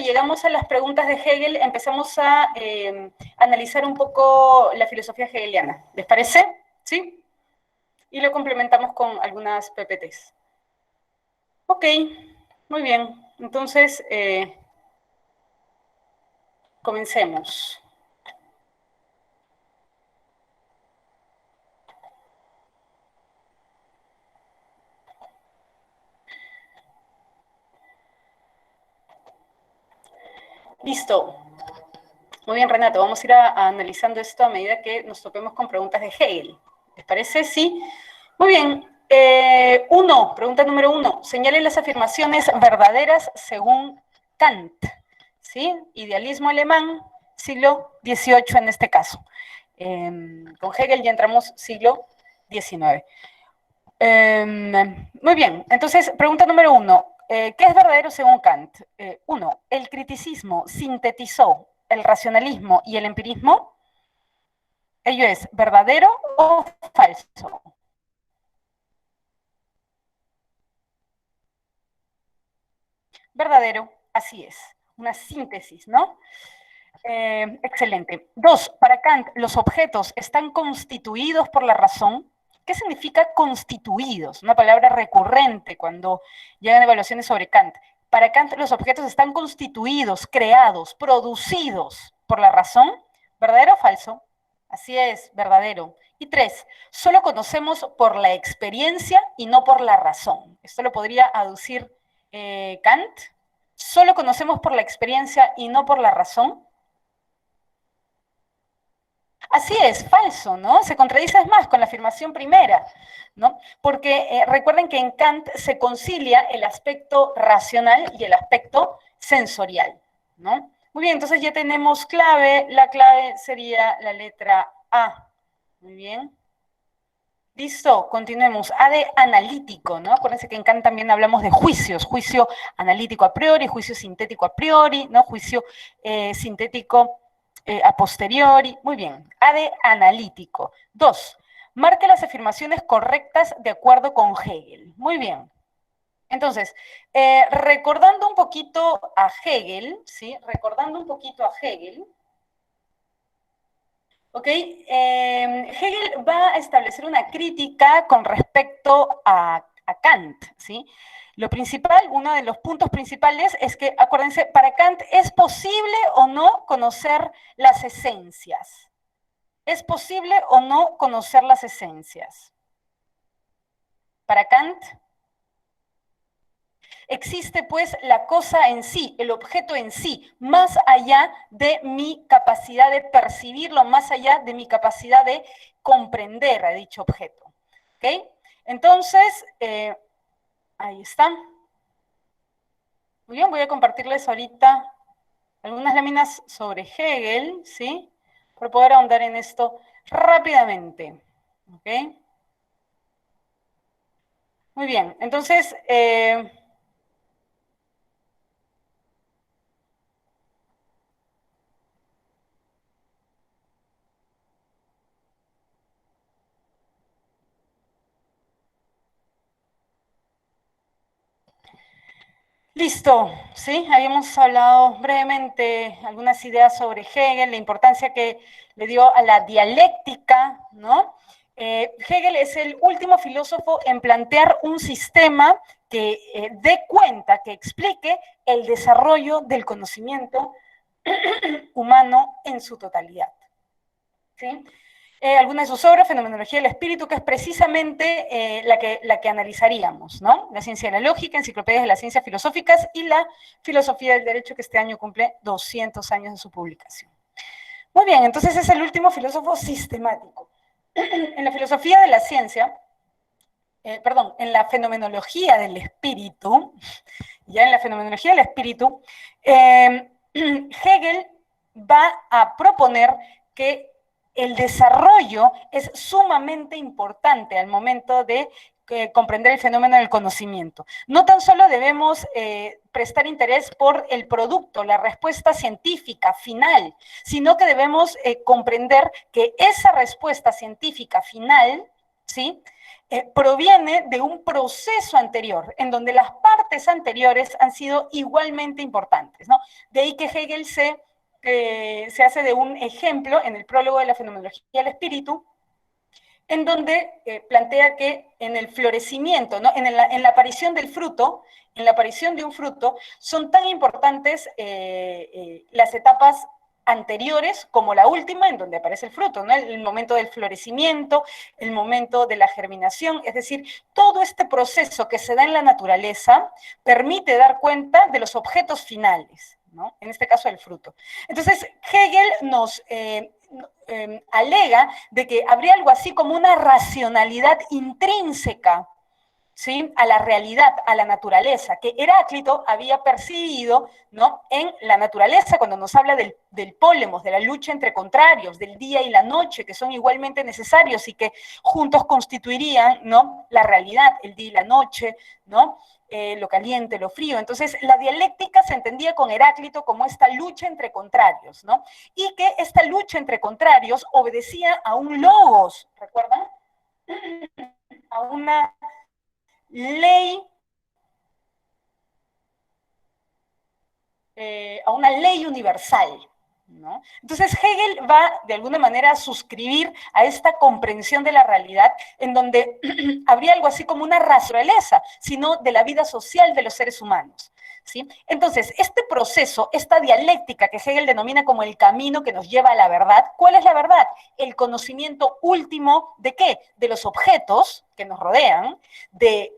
que llegamos a las preguntas de Hegel, empezamos a analizar un poco la filosofía hegeliana. ¿Les parece? ¿Sí? Y lo complementamos con algunas PPTs. Ok, muy bien. Entonces, comencemos. Listo. Muy bien, Renato, vamos a ir analizando esto a medida que nos topemos con preguntas de Hegel. ¿Les parece? Sí. Muy bien. Pregunta número 1. Señale las afirmaciones verdaderas según Kant. ¿Sí? Idealismo alemán, siglo XVIII en este caso. Con Hegel ya entramos siglo XIX. Muy bien, entonces, pregunta número 1. ¿Qué es verdadero según Kant? 1. ¿El criticismo sintetizó el racionalismo y el empirismo? ¿Ello es verdadero o falso? Verdadero, así es. Una síntesis, ¿no? Excelente. 2. Para Kant, ¿los objetos están constituidos por la razón? ¿Qué significa constituidos? Una palabra recurrente cuando llegan evaluaciones sobre Kant. Para Kant, los objetos están constituidos, creados, producidos por la razón. ¿Verdadero o falso? Así es, verdadero. Y 3. Solo conocemos por la experiencia y no por la razón. Esto lo podría aducir Kant. Solo conocemos por la experiencia y no por la razón. Así es, falso, ¿no? Se contradice más con la afirmación primera, ¿no? Porque recuerden que en Kant se concilia el aspecto racional y el aspecto sensorial, ¿no? Muy bien, entonces ya tenemos clave, la clave sería la letra A. Muy bien. Listo, continuemos. A de analítico, ¿no? Acuérdense que en Kant también hablamos de juicios, juicio analítico a priori, juicio sintético a priori, ¿no? Juicio sintético a posteriori. Muy bien. A de analítico. 2. Marque las afirmaciones correctas de acuerdo con Hegel. Muy bien. Entonces, recordando un poquito a Hegel, ¿sí? Recordando un poquito a Hegel, ¿ok? Hegel va a establecer una crítica con respecto a Kant, ¿sí? Lo principal, uno de los puntos principales es que, acuérdense, para Kant es posible o no conocer las esencias. ¿Es posible o no conocer las esencias? Para Kant, existe pues la cosa en sí, el objeto en sí, más allá de mi capacidad de percibirlo, más allá de mi capacidad de comprender a dicho objeto. ¿Ok? Entonces, ahí está. Muy bien, voy a compartirles ahorita algunas láminas sobre Hegel, ¿sí? Para poder ahondar en esto rápidamente. ¿Ok? Muy bien, entonces, listo, ¿sí? Habíamos hablado brevemente algunas ideas sobre Hegel, la importancia que le dio a la dialéctica, ¿no? Hegel es el último filósofo en plantear un sistema que dé cuenta, que explique el desarrollo del conocimiento humano en su totalidad, ¿sí? Algunas de sus obras, Fenomenología del Espíritu, que es precisamente la que analizaríamos, ¿no? La ciencia de la lógica, enciclopedias de las ciencias filosóficas y la filosofía del derecho, que este año cumple 200 años de su publicación. Muy bien, entonces es el último filósofo sistemático. En la filosofía de la ciencia, en la fenomenología del espíritu, ya en la fenomenología del espíritu, Hegel va a proponer que el desarrollo es sumamente importante al momento de comprender el fenómeno del conocimiento. No tan solo debemos prestar interés por el producto, la respuesta científica final, sino que debemos comprender que esa respuesta científica final, ¿sí?, proviene de un proceso anterior, en donde las partes anteriores han sido igualmente importantes, ¿no? De ahí que Hegel se hace de un ejemplo en el prólogo de la fenomenología del espíritu, en donde plantea que en el florecimiento, ¿no? en la aparición del fruto, en la aparición de un fruto, son tan importantes las etapas anteriores como la última en donde aparece el fruto, ¿no? El momento del florecimiento, el momento de la germinación, es decir, todo este proceso que se da en la naturaleza permite dar cuenta de los objetos finales, ¿no? En este caso el fruto. Entonces, Hegel nos alega de que habría algo así como una racionalidad intrínseca, ¿sí?, a la realidad, a la naturaleza, que Heráclito había percibido, ¿no?, en la naturaleza cuando nos habla del pólemos, de la lucha entre contrarios, del día y la noche, que son igualmente necesarios y que juntos constituirían, ¿no?, la realidad, el día y la noche, ¿no?, lo caliente, lo frío. Entonces, la dialéctica se entendía con Heráclito como esta lucha entre contrarios, ¿no? Y que esta lucha entre contrarios obedecía a un logos, ¿recuerdan? A una ley, a una ley universal, ¿no? Entonces Hegel va de alguna manera a suscribir a esta comprensión de la realidad en donde habría algo así como una naturaleza, sino de la vida social de los seres humanos, ¿sí? Entonces, este proceso, esta dialéctica que Hegel denomina como el camino que nos lleva a la verdad, ¿cuál es la verdad? El conocimiento último ¿de qué? De los objetos que nos rodean, de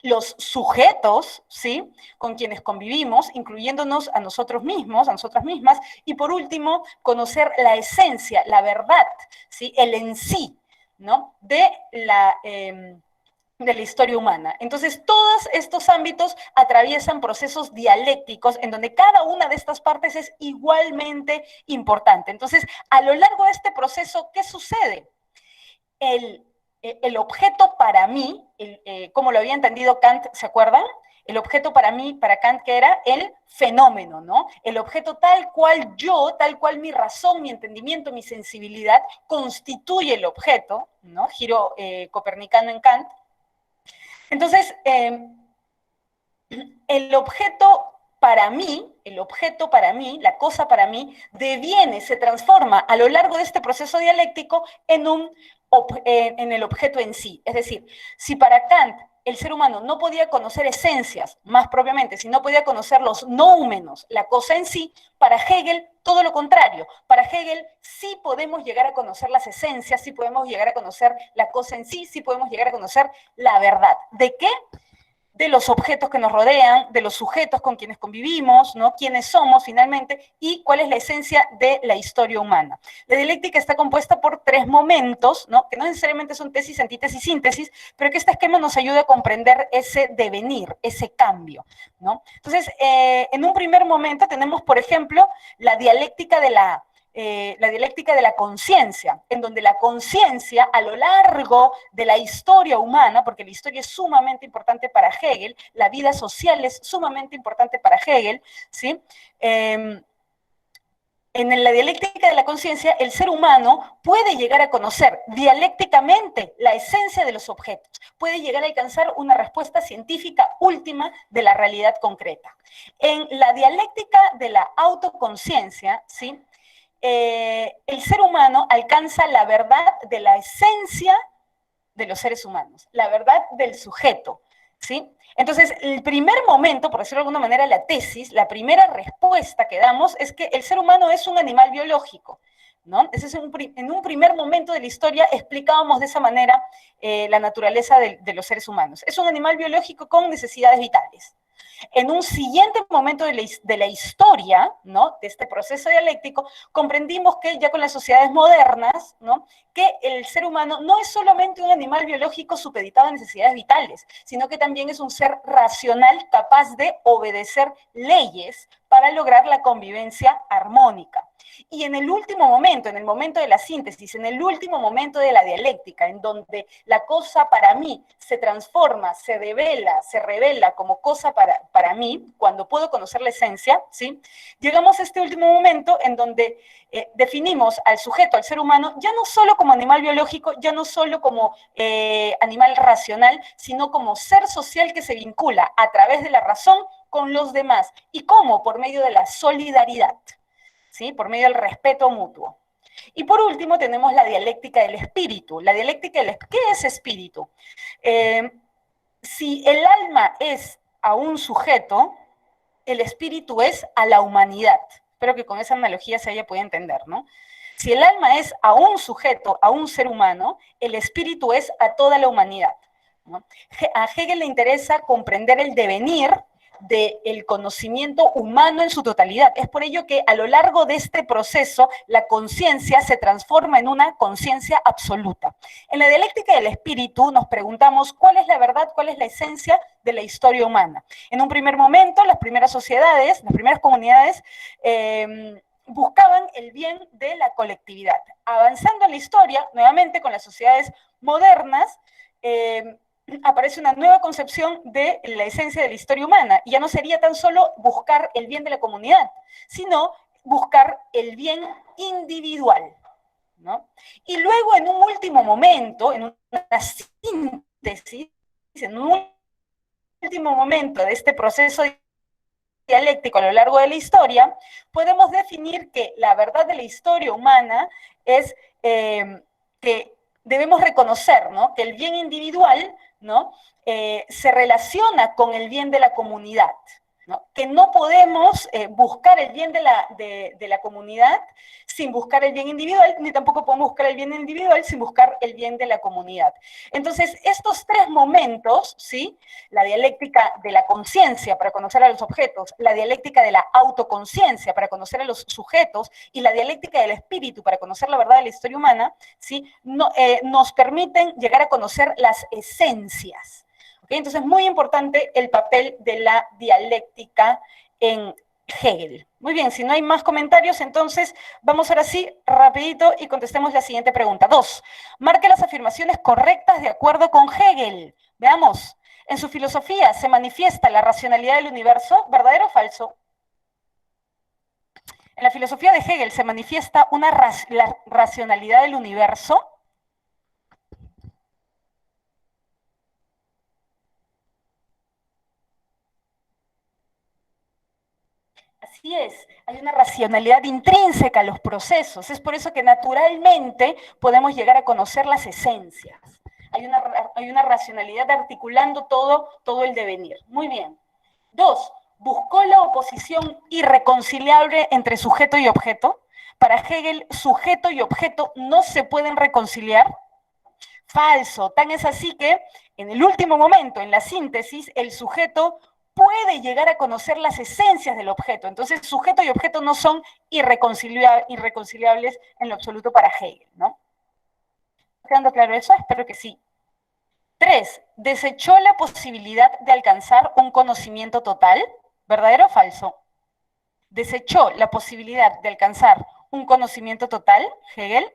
los sujetos, ¿sí?, con quienes convivimos, incluyéndonos a nosotros mismos, a nosotras mismas, y por último, conocer la esencia, la verdad, ¿sí?, el en sí, ¿no?, de la historia humana. Entonces, todos estos ámbitos atraviesan procesos dialécticos en donde cada una de estas partes es igualmente importante. Entonces, a lo largo de este proceso, ¿qué sucede? El objeto para mí, como lo había entendido Kant, ¿se acuerdan? El objeto para mí, para Kant, que era el fenómeno, ¿no? El objeto tal cual yo, tal cual mi razón, mi entendimiento, mi sensibilidad, constituye el objeto, ¿no? Giro copernicano en Kant. Entonces, el objeto para mí, la cosa para mí, deviene, se transforma a lo largo de este proceso dialéctico en el objeto en sí. Es decir, si para Kant el ser humano no podía conocer esencias, más propiamente, si no podía conocer los noumenos, la cosa en sí, para Hegel todo lo contrario. Para Hegel sí podemos llegar a conocer las esencias, sí podemos llegar a conocer la cosa en sí, sí podemos llegar a conocer la verdad. ¿De qué? De los objetos que nos rodean, de los sujetos con quienes convivimos, ¿no? Quiénes somos finalmente y cuál es la esencia de la historia humana. La dialéctica está compuesta por tres momentos, ¿no?, que no necesariamente son tesis, antítesis, síntesis, pero que este esquema nos ayuda a comprender ese devenir, ese cambio, ¿no? Entonces, en un primer momento tenemos, por ejemplo, la dialéctica de la conciencia, en donde la conciencia a lo largo de la historia humana, porque la historia es sumamente importante para Hegel, la vida social es sumamente importante para Hegel, ¿sí? En la dialéctica de la conciencia, el ser humano puede llegar a conocer dialécticamente la esencia de los objetos, puede llegar a alcanzar una respuesta científica última de la realidad concreta. En la dialéctica de la autoconciencia, ¿sí?, el ser humano alcanza la verdad de la esencia de los seres humanos, la verdad del sujeto, ¿sí? Entonces, el primer momento, por decirlo de alguna manera, la tesis, la primera respuesta que damos es que el ser humano es un animal biológico, ¿no? Ese es en un primer momento de la historia explicábamos de esa manera la naturaleza de los seres humanos. Es un animal biológico con necesidades vitales. En un siguiente momento de la historia, ¿no?, de este proceso dialéctico, comprendimos que ya con las sociedades modernas, ¿no?, que el ser humano no es solamente un animal biológico supeditado a necesidades vitales, sino que también es un ser racional capaz de obedecer leyes para lograr la convivencia armónica. Y en el último momento, en el momento de la síntesis, en el último momento de la dialéctica, en donde la cosa para mí se transforma, se revela como cosa para mí, cuando puedo conocer la esencia, ¿sí? Llegamos a este último momento en donde definimos al sujeto, al ser humano, ya no solo como animal biológico, ya no solo como animal racional, sino como ser social que se vincula a través de la razón con los demás. ¿Y cómo? Por medio de la solidaridad, ¿sí? Por medio del respeto mutuo. Y por último tenemos la dialéctica del espíritu. La dialéctica del ¿qué es espíritu? Si el alma es a un sujeto, el espíritu es a la humanidad. Espero que con esa analogía se haya podido entender, ¿no? Si el alma es a un sujeto, a un ser humano, el espíritu es a toda la humanidad, ¿no? A Hegel le interesa comprender el devenir del conocimiento humano en su totalidad. Es por ello que a lo largo de este proceso la conciencia se transforma en una conciencia absoluta. En la dialéctica del espíritu nos preguntamos cuál es la verdad, cuál es la esencia de la historia humana. En un primer momento, las primeras sociedades, las primeras comunidades, buscaban el bien de la colectividad. Avanzando en la historia, nuevamente con las sociedades modernas, aparece una nueva concepción de la esencia de la historia humana, y ya no sería tan solo buscar el bien de la comunidad, sino buscar el bien individual, ¿no? Y luego en un último momento, en una síntesis, en un último momento de este proceso dialéctico a lo largo de la historia, podemos definir que la verdad de la historia humana es que debemos reconocer, ¿no?, que el bien individual, ¿no?, se relaciona con el bien de la comunidad, ¿no?, que no podemos buscar el bien de la comunidad sin buscar el bien individual, ni tampoco podemos buscar el bien individual sin buscar el bien de la comunidad. Entonces, estos tres momentos, ¿sí?, la dialéctica de la conciencia para conocer a los objetos, la dialéctica de la autoconciencia para conocer a los sujetos y la dialéctica del espíritu para conocer la verdad de la historia humana, ¿sí?, nos permiten llegar a conocer las esencias. ¿Okay? Entonces, muy importante el papel de la dialéctica en Hegel. Muy bien, si no hay más comentarios, entonces vamos ahora sí, rapidito, y contestemos la siguiente pregunta. 2. Marque las afirmaciones correctas de acuerdo con Hegel. Veamos. En su filosofía se manifiesta la racionalidad del universo, ¿verdadero o falso? En la filosofía de Hegel se manifiesta la racionalidad del universo. Así es, hay una racionalidad intrínseca a los procesos, es por eso que naturalmente podemos llegar a conocer las esencias. Hay una racionalidad articulando todo el devenir. Muy bien. 2. Buscó la oposición irreconciliable entre sujeto y objeto. Para Hegel, sujeto y objeto no se pueden reconciliar. Falso. Tan es así que en el último momento, en la síntesis, el sujeto puede llegar a conocer las esencias del objeto. Entonces, sujeto y objeto no son irreconciliables en lo absoluto para Hegel, ¿no? ¿Está quedando claro eso? Espero que sí. 3. Desechó la posibilidad de alcanzar un conocimiento total. ¿Verdadero o falso? Desechó la posibilidad de alcanzar un conocimiento total, Hegel.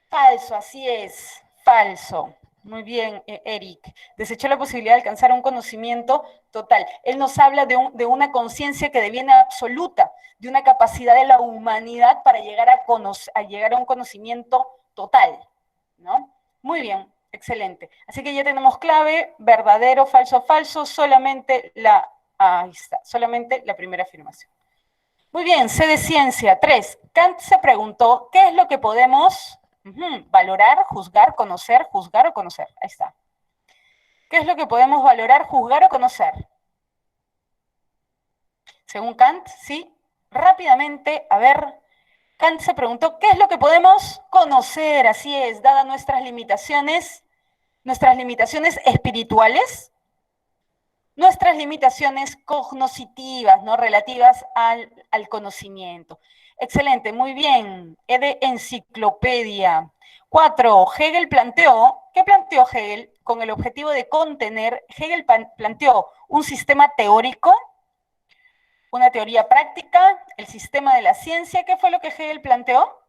Falso, así es, falso. Muy bien, Eric. Desechó la posibilidad de alcanzar un conocimiento total. Él nos habla de una conciencia que deviene absoluta, de una capacidad de la humanidad para llegar a llegar a un conocimiento total, ¿no? Muy bien, excelente. Así que ya tenemos clave, verdadero, falso, falso, solamente ahí está, solamente la primera afirmación. Muy bien, C de ciencia. 3. Kant se preguntó, ¿qué es lo que podemos valorar, juzgar, conocer, juzgar o conocer? Ahí está. ¿Qué es lo que podemos valorar, juzgar o conocer? Según Kant, sí. Rápidamente, a ver, Kant se preguntó, ¿qué es lo que podemos conocer? Así es, dadas nuestras limitaciones espirituales. nuestras limitaciones cognoscitivas, ¿no? Relativas al conocimiento. Excelente, muy bien. E de enciclopedia. 4. Hegel planteó, ¿qué planteó Hegel? Con el objetivo de contener, Hegel planteó un sistema teórico, una teoría práctica, el sistema de la ciencia. ¿Qué fue lo que Hegel planteó?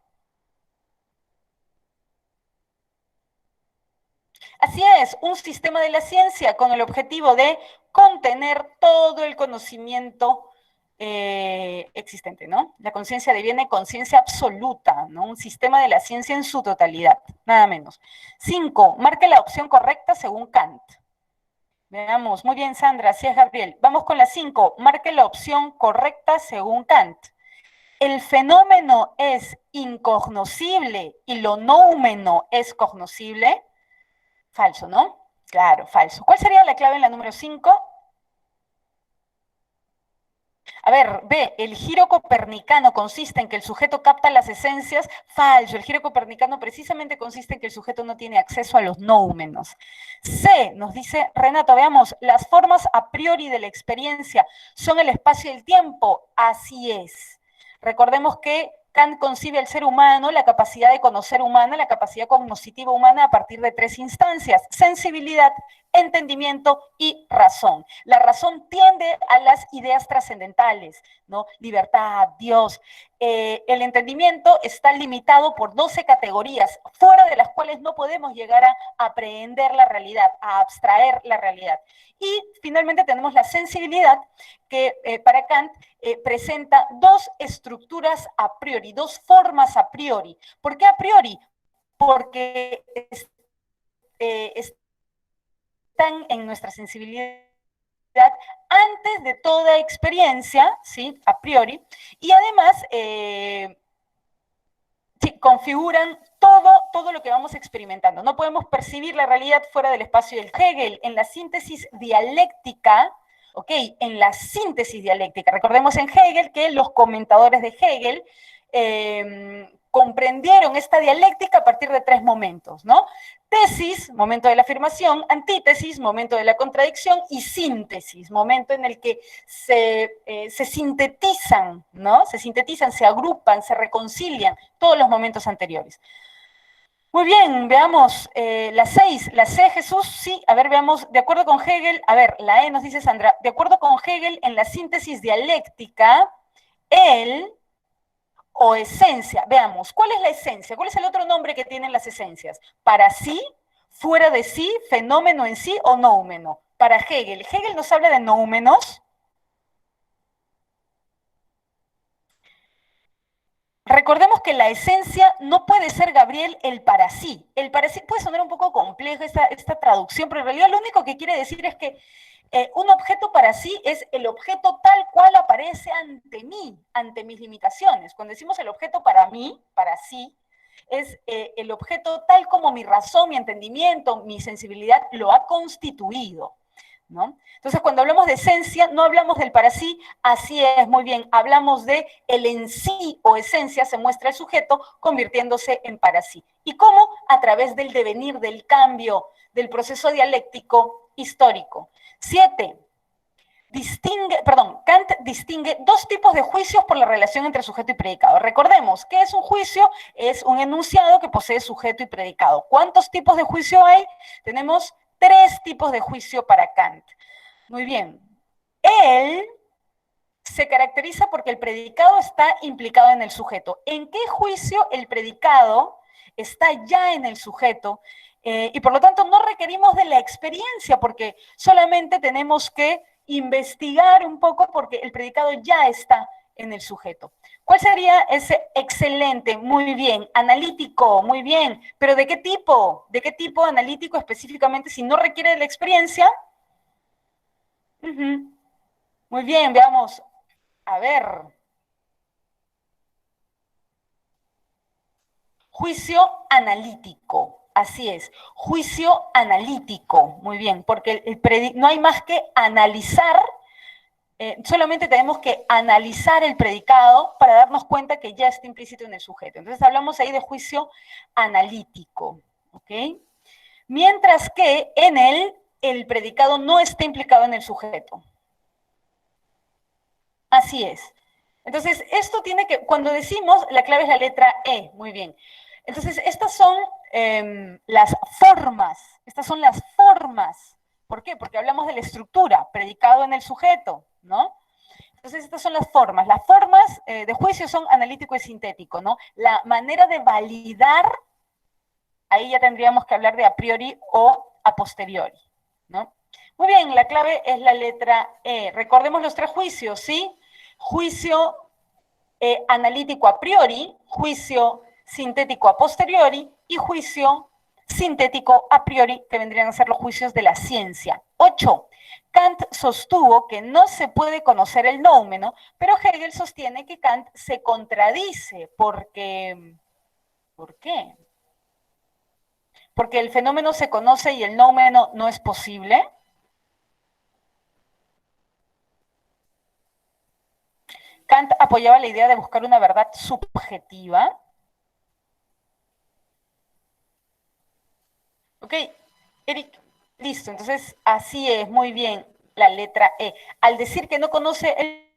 Así es, un sistema de la ciencia con el objetivo de contener todo el conocimiento existente, ¿no? La conciencia deviene conciencia absoluta, ¿no? Un sistema de la ciencia en su totalidad, nada menos. 5. Marque la opción correcta según Kant. Veamos, muy bien, Sandra, así es, Gabriel. Vamos con la 5. Marque la opción correcta según Kant. El fenómeno es incognoscible y lo noumeno es cognoscible. Falso, ¿no? Claro, falso. ¿Cuál sería la clave en la número 5? A ver, B, el giro copernicano consiste en que el sujeto capta las esencias. Falso, el giro copernicano precisamente consiste en que el sujeto no tiene acceso a los noúmenos. C, nos dice Renato, veamos, las formas a priori de la experiencia son el espacio y el tiempo. Así es. Recordemos que Kant concibe al ser humano, la capacidad de conocer humana, la capacidad cognoscitiva humana a partir de 3 instancias: sensibilidad, entendimiento y razón. La razón tiende a las ideas trascendentales, ¿no? Libertad, Dios. El entendimiento está limitado por 12 categorías, fuera de las cuales no podemos llegar a aprehender la realidad, a abstraer la realidad. Y finalmente tenemos la sensibilidad, que para Kant presenta 2 estructuras a priori, 2 formas a priori. ¿Por qué a priori? Porque están en nuestra sensibilidad antes de toda experiencia, ¿sí? A priori, y además sí, configuran todo lo que vamos experimentando. No podemos percibir la realidad fuera del espacio del Hegel. En la síntesis dialéctica, ¿ok? En la síntesis dialéctica. Recordemos en Hegel que los comentadores de Hegel comprendieron esta dialéctica a partir de 3 momentos, ¿no? Tesis, momento de la afirmación; antítesis, momento de la contradicción; y síntesis, momento en el que se sintetizan, ¿no? Se sintetizan, se agrupan, se reconcilian todos los momentos anteriores. Muy bien, veamos la 6, la C, Jesús, sí, a ver, veamos, de acuerdo con Hegel, a ver, la E nos dice Sandra, de acuerdo con Hegel, en la síntesis dialéctica, el o esencia, veamos, ¿cuál es la esencia? ¿Cuál es el otro nombre que tienen las esencias? Para sí, fuera de sí, fenómeno en sí o noumeno. Para Hegel, Hegel nos habla de noúmenos. Recordemos que la esencia no puede ser, Gabriel, el para sí. El para sí puede sonar un poco complejo esta traducción, pero en realidad lo único que quiere decir es que un objeto para sí es el objeto tal cual aparece ante mí, ante mis limitaciones. Cuando decimos el objeto para mí, para sí, es el objeto tal como mi razón, mi entendimiento, mi sensibilidad lo ha constituido, ¿no? Entonces, cuando hablamos de esencia, no hablamos del para sí, así es, muy bien, hablamos de el en sí o esencia, se muestra el sujeto convirtiéndose en para sí. ¿Y cómo? A través del devenir, del cambio, del proceso dialéctico histórico. 7. Kant distingue 2 tipos de juicios por la relación entre sujeto y predicado. Recordemos, ¿qué es un juicio? Es un enunciado que posee sujeto y predicado. ¿Cuántos tipos de juicio hay? Tenemos 3 tipos de juicio para Kant. Muy bien. Él se caracteriza porque el predicado está implicado en el sujeto. ¿En qué juicio el predicado está ya en el sujeto? Y por lo tanto no requerimos de la experiencia, porque solamente tenemos que investigar un poco porque el predicado ya está en el sujeto. ¿Cuál sería ese excelente? Muy bien. Analítico, muy bien. ¿Pero de qué tipo? ¿De qué tipo analítico específicamente si no requiere de la experiencia? Muy bien, veamos. A ver. Juicio analítico. Así es, juicio analítico, muy bien, porque no hay más que analizar, solamente tenemos que analizar el predicado para darnos cuenta que ya está implícito en el sujeto. Entonces hablamos ahí de juicio analítico, ¿ok? Mientras que en el el predicado no esté implicado en el sujeto. Así es. Entonces, esto tiene que, cuando decimos, la clave es la letra E, muy bien. Entonces, estas son las formas, ¿Por qué? Porque hablamos de la estructura, predicado en el sujeto, ¿no? Entonces, estas son las formas. Las formas de juicio son analítico y sintético, ¿no? La manera de validar, ahí ya tendríamos que hablar de a priori o a posteriori, ¿no? Muy bien, la clave es la letra E. Recordemos los tres juicios, ¿sí? Juicio analítico a priori, juicio sintético a posteriori y juicio sintético a priori, que vendrían a ser los juicios de la ciencia. 8. Kant sostuvo que no se puede conocer el noumeno, pero Hegel sostiene que Kant se contradice porque... ¿Por qué? Porque el fenómeno se conoce y el noumeno no es posible. Kant apoyaba la idea de buscar una verdad subjetiva. Ok, Eric, listo. Entonces, así es, muy bien, la letra E. Al decir que no conoce el...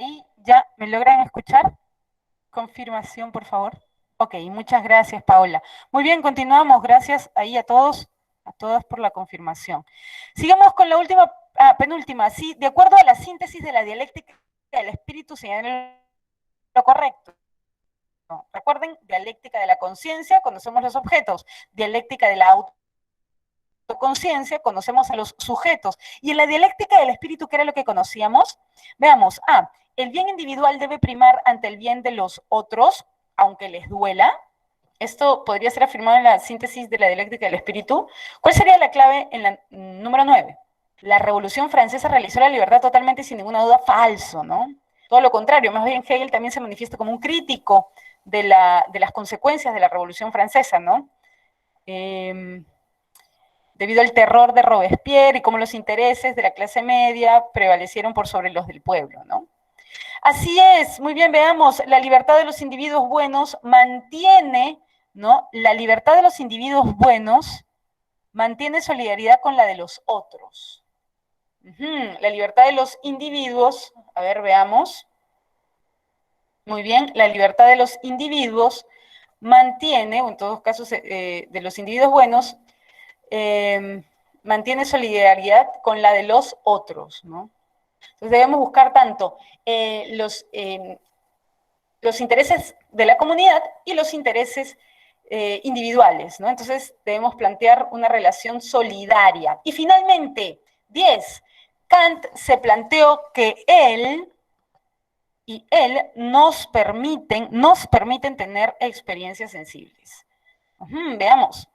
Ahí ya me logran escuchar. Confirmación, por favor. Ok, muchas gracias, Paola. Muy bien, continuamos. Gracias ahí a todos, a todas por la confirmación. Sigamos con la última, penúltima. Sí, de acuerdo a la síntesis de la dialéctica del espíritu, señala lo correcto. Recuerden, dialéctica de la conciencia, conocemos los objetos. Dialéctica de la autoconciencia, conocemos a los sujetos. Y en la dialéctica del espíritu, ¿qué era lo que conocíamos? Veamos, el bien individual debe primar ante el bien de los otros, aunque les duela. Esto podría ser afirmado en la síntesis de la dialéctica del espíritu. ¿Cuál sería la clave en la número 9? La Revolución Francesa realizó la libertad totalmente y sin ninguna duda falso, ¿no? Todo lo contrario, más bien Hegel también se manifiesta como un crítico de las consecuencias de la Revolución Francesa, ¿no? Debido al terror de Robespierre y cómo los intereses de la clase media prevalecieron por sobre los del pueblo, ¿no? Así es, muy bien, veamos, la libertad de los individuos buenos mantiene, ¿no? La libertad de los individuos buenos mantiene solidaridad con la de los otros. La libertad de los individuos, a ver, veamos. Muy bien, la libertad de los individuos mantiene, o en todos casos de los individuos buenos, mantiene solidaridad con la de los otros, ¿no? Entonces debemos buscar tanto los intereses de la comunidad y los intereses individuales, ¿no? Entonces debemos plantear una relación solidaria. Y finalmente, 10. Kant se planteó que él y él nos permiten tener experiencias sensibles. Veamos.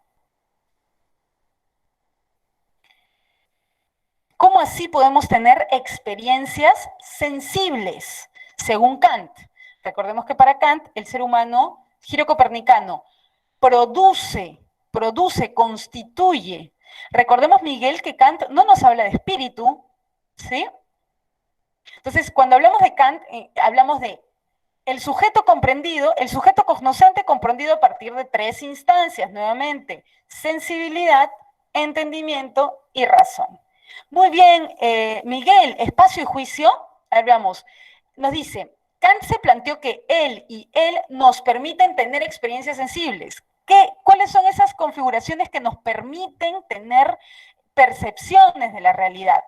¿Cómo así podemos tener experiencias sensibles? Según Kant. Recordemos que para Kant el ser humano, giro copernicano, produce, constituye. Recordemos, Miguel, que Kant no nos habla de espíritu, ¿sí? Entonces, cuando hablamos de Kant, hablamos de el sujeto comprendido, el sujeto cognoscente comprendido a partir de tres instancias, nuevamente, sensibilidad, entendimiento y razón. Muy bien, Miguel, espacio y juicio, a ver, veamos, nos dice, Kant se planteó que él y él nos permiten tener experiencias sensibles. ¿Cuáles son esas configuraciones que nos permiten tener percepciones de la realidad?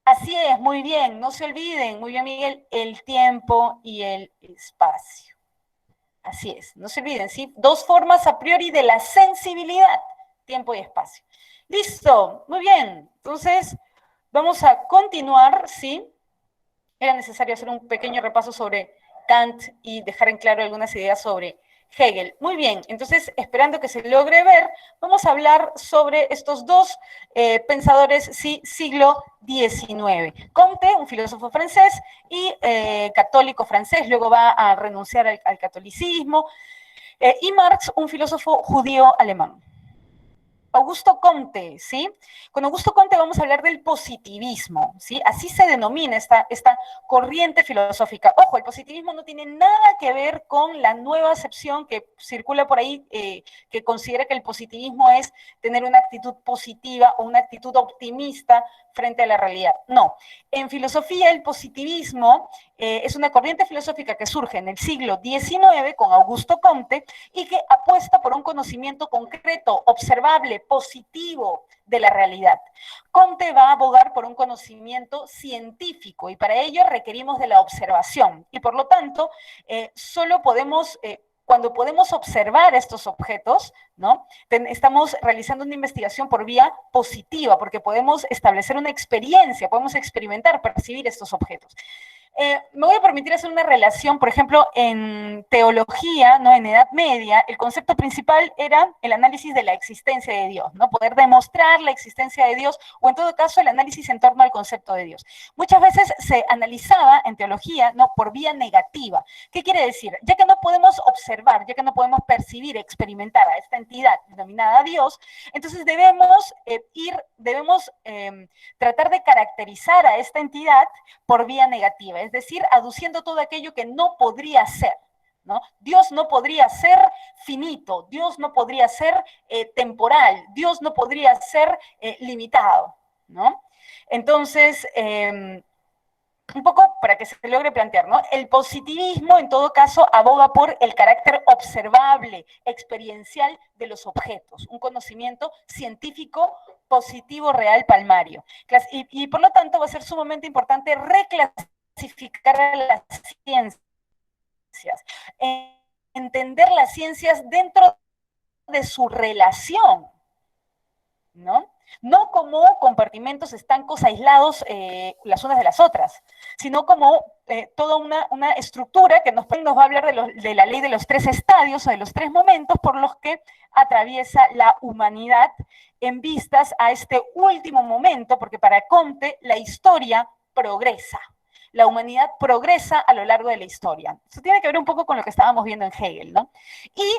Así es, muy bien, no se olviden, muy bien Miguel, el tiempo y el espacio. Así es, no se olviden, ¿sí? Dos formas a priori de la sensibilidad, tiempo y espacio. Listo, muy bien, entonces vamos a continuar, ¿sí? Era necesario hacer un pequeño repaso sobre Kant y dejar en claro algunas ideas sobre Hegel. Muy bien, entonces, esperando que se logre ver, vamos a hablar sobre estos dos pensadores, sí, siglo XIX. Comte, un filósofo francés y católico francés, luego va a renunciar al catolicismo, y Marx, un filósofo judío alemán. Augusto Comte, ¿sí? Con Augusto Comte vamos a hablar del positivismo, ¿sí? Así se denomina esta corriente filosófica. Ojo, el positivismo no tiene nada que ver con la nueva acepción que circula por ahí, que considera que el positivismo es tener una actitud positiva o una actitud optimista frente a la realidad. No, en filosofía el positivismo es una corriente filosófica que surge en el siglo XIX con Augusto Comte y que apuesta por un conocimiento concreto, observable, positivo de la realidad. Comte va a abogar por un conocimiento científico y para ello requerimos de la observación y por lo tanto solo podemos cuando podemos observar estos objetos, ¿no? Estamos realizando una investigación por vía positiva, porque podemos establecer una experiencia, podemos experimentar, percibir estos objetos. Me voy a permitir hacer una relación, por ejemplo, en teología, ¿no? En Edad Media, el concepto principal era el análisis de la existencia de Dios, ¿no? Poder demostrar la existencia de Dios, o en todo caso, el análisis en torno al concepto de Dios. Muchas veces se analizaba en teología, ¿no? Por vía negativa. ¿Qué quiere decir? Ya que no podemos observar, ya que no podemos percibir, experimentar a esta entidad denominada Dios, entonces debemos tratar de caracterizar a esta entidad por vía negativa, es decir, aduciendo todo aquello que no podría ser, ¿no? Dios no podría ser finito, Dios no podría ser temporal, Dios no podría ser limitado, ¿no? Entonces, un poco para que se logre plantear, ¿no? El positivismo, en todo caso, aboga por el carácter observable, experiencial de los objetos, un conocimiento científico positivo, real, palmario. Y por lo tanto va a ser sumamente importante reclasificar a las ciencias, entender las ciencias dentro de su relación, ¿no? No como compartimentos estancos aislados las unas de las otras, sino como toda una estructura que nos va a hablar de la ley de los tres estadios o de los tres momentos por los que atraviesa la humanidad en vistas a este último momento, porque para Comte la historia progresa. La humanidad progresa a lo largo de la historia. Eso tiene que ver un poco con lo que estábamos viendo en Hegel, ¿no? Y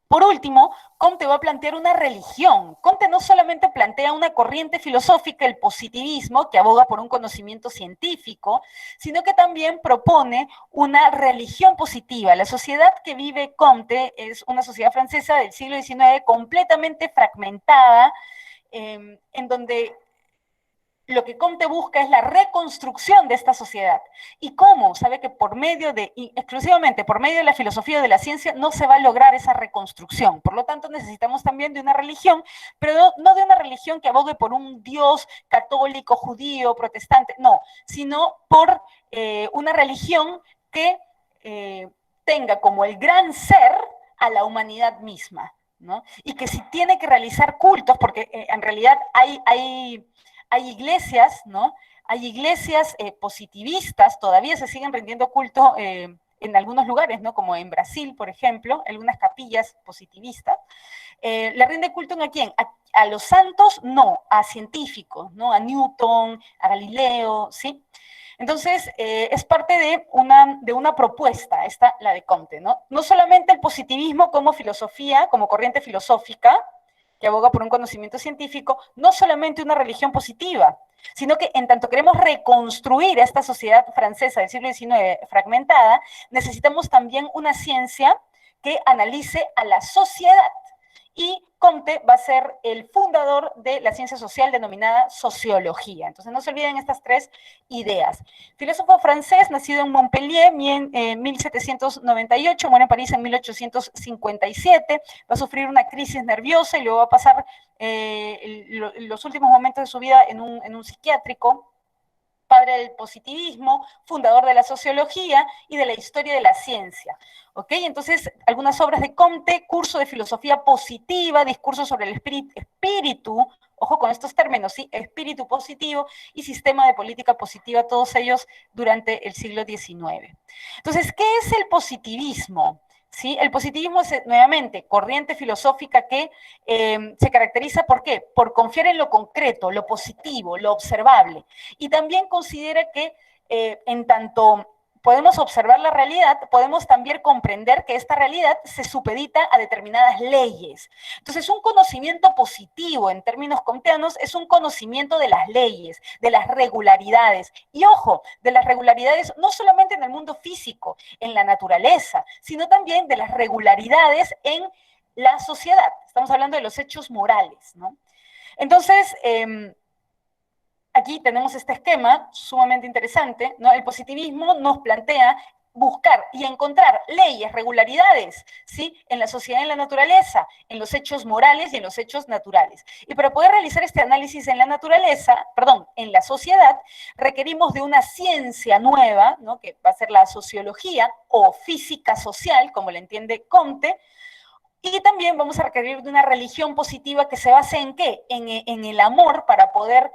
por último, Comte va a plantear una religión. Comte no solamente plantea una corriente filosófica, el positivismo, que aboga por un conocimiento científico, sino que también propone una religión positiva. La sociedad que vive Comte es una sociedad francesa del siglo XIX completamente fragmentada, en donde lo que Comte busca es la reconstrucción de esta sociedad. ¿Y cómo? Sabe que exclusivamente por medio de la filosofía o de la ciencia no se va a lograr esa reconstrucción. Por lo tanto, necesitamos también de una religión, pero no de una religión que abogue por un Dios católico, judío, protestante, no, sino por una religión que tenga como el gran ser a la humanidad misma, ¿no? Y que si tiene que realizar cultos, porque en realidad hay iglesias, ¿no? Hay iglesias positivistas, todavía se siguen rindiendo culto en algunos lugares, ¿no? Como en Brasil, por ejemplo, algunas capillas positivistas. ¿Le rinde culto a quién? A los santos, no, a científicos, ¿no? A Newton, a Galileo, ¿sí? Entonces, es parte de una propuesta, esta, la de Comte, ¿no? No solamente el positivismo como filosofía, como corriente filosófica, que aboga por un conocimiento científico, no solamente una religión positiva, sino que en tanto queremos reconstruir esta sociedad francesa del siglo XIX fragmentada, necesitamos también una ciencia que analice a la sociedad. Y Comte va a ser el fundador de la ciencia social denominada sociología. Entonces no se olviden estas tres ideas. Filósofo francés, nacido en Montpellier en 1798, muere en París en 1857, va a sufrir una crisis nerviosa y luego va a pasar los últimos momentos de su vida en un psiquiátrico. Padre del positivismo, fundador de la sociología y de la historia de la ciencia. ¿Ok? Entonces, algunas obras de Comte, curso de filosofía positiva, discurso sobre el espíritu, ojo con estos términos, ¿sí? Espíritu positivo y sistema de política positiva, todos ellos durante el siglo XIX. Entonces, ¿qué es el positivismo? ¿sí? El positivismo es, nuevamente, corriente filosófica que se caracteriza ¿por qué? Por confiar en lo concreto, lo positivo, lo observable. Y también considera que en tanto podemos observar la realidad, podemos también comprender que esta realidad se supedita a determinadas leyes. Entonces, un conocimiento positivo en términos kantianos es un conocimiento de las leyes, de las regularidades. Y ojo, de las regularidades no solamente en el mundo físico, en la naturaleza, sino también de las regularidades en la sociedad. Estamos hablando de los hechos morales, ¿no? Entonces, aquí tenemos este esquema sumamente interesante, ¿no? El positivismo nos plantea buscar y encontrar leyes, regularidades, ¿sí? En la sociedad y en la naturaleza, en los hechos morales y en los hechos naturales. Y para poder realizar este análisis en la naturaleza, perdón, en la sociedad, requerimos de una ciencia nueva, ¿no? Que va a ser la sociología o física social, como la entiende Comte, y también vamos a requerir de una religión positiva que se base en ¿qué? En el amor para poder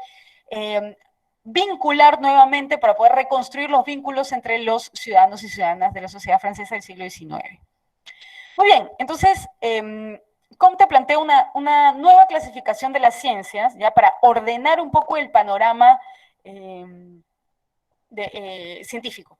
vincular nuevamente, para poder reconstruir los vínculos entre los ciudadanos y ciudadanas de la sociedad francesa del siglo XIX. Muy bien, entonces, Comte plantea una nueva clasificación de las ciencias, ya para ordenar un poco el panorama científico.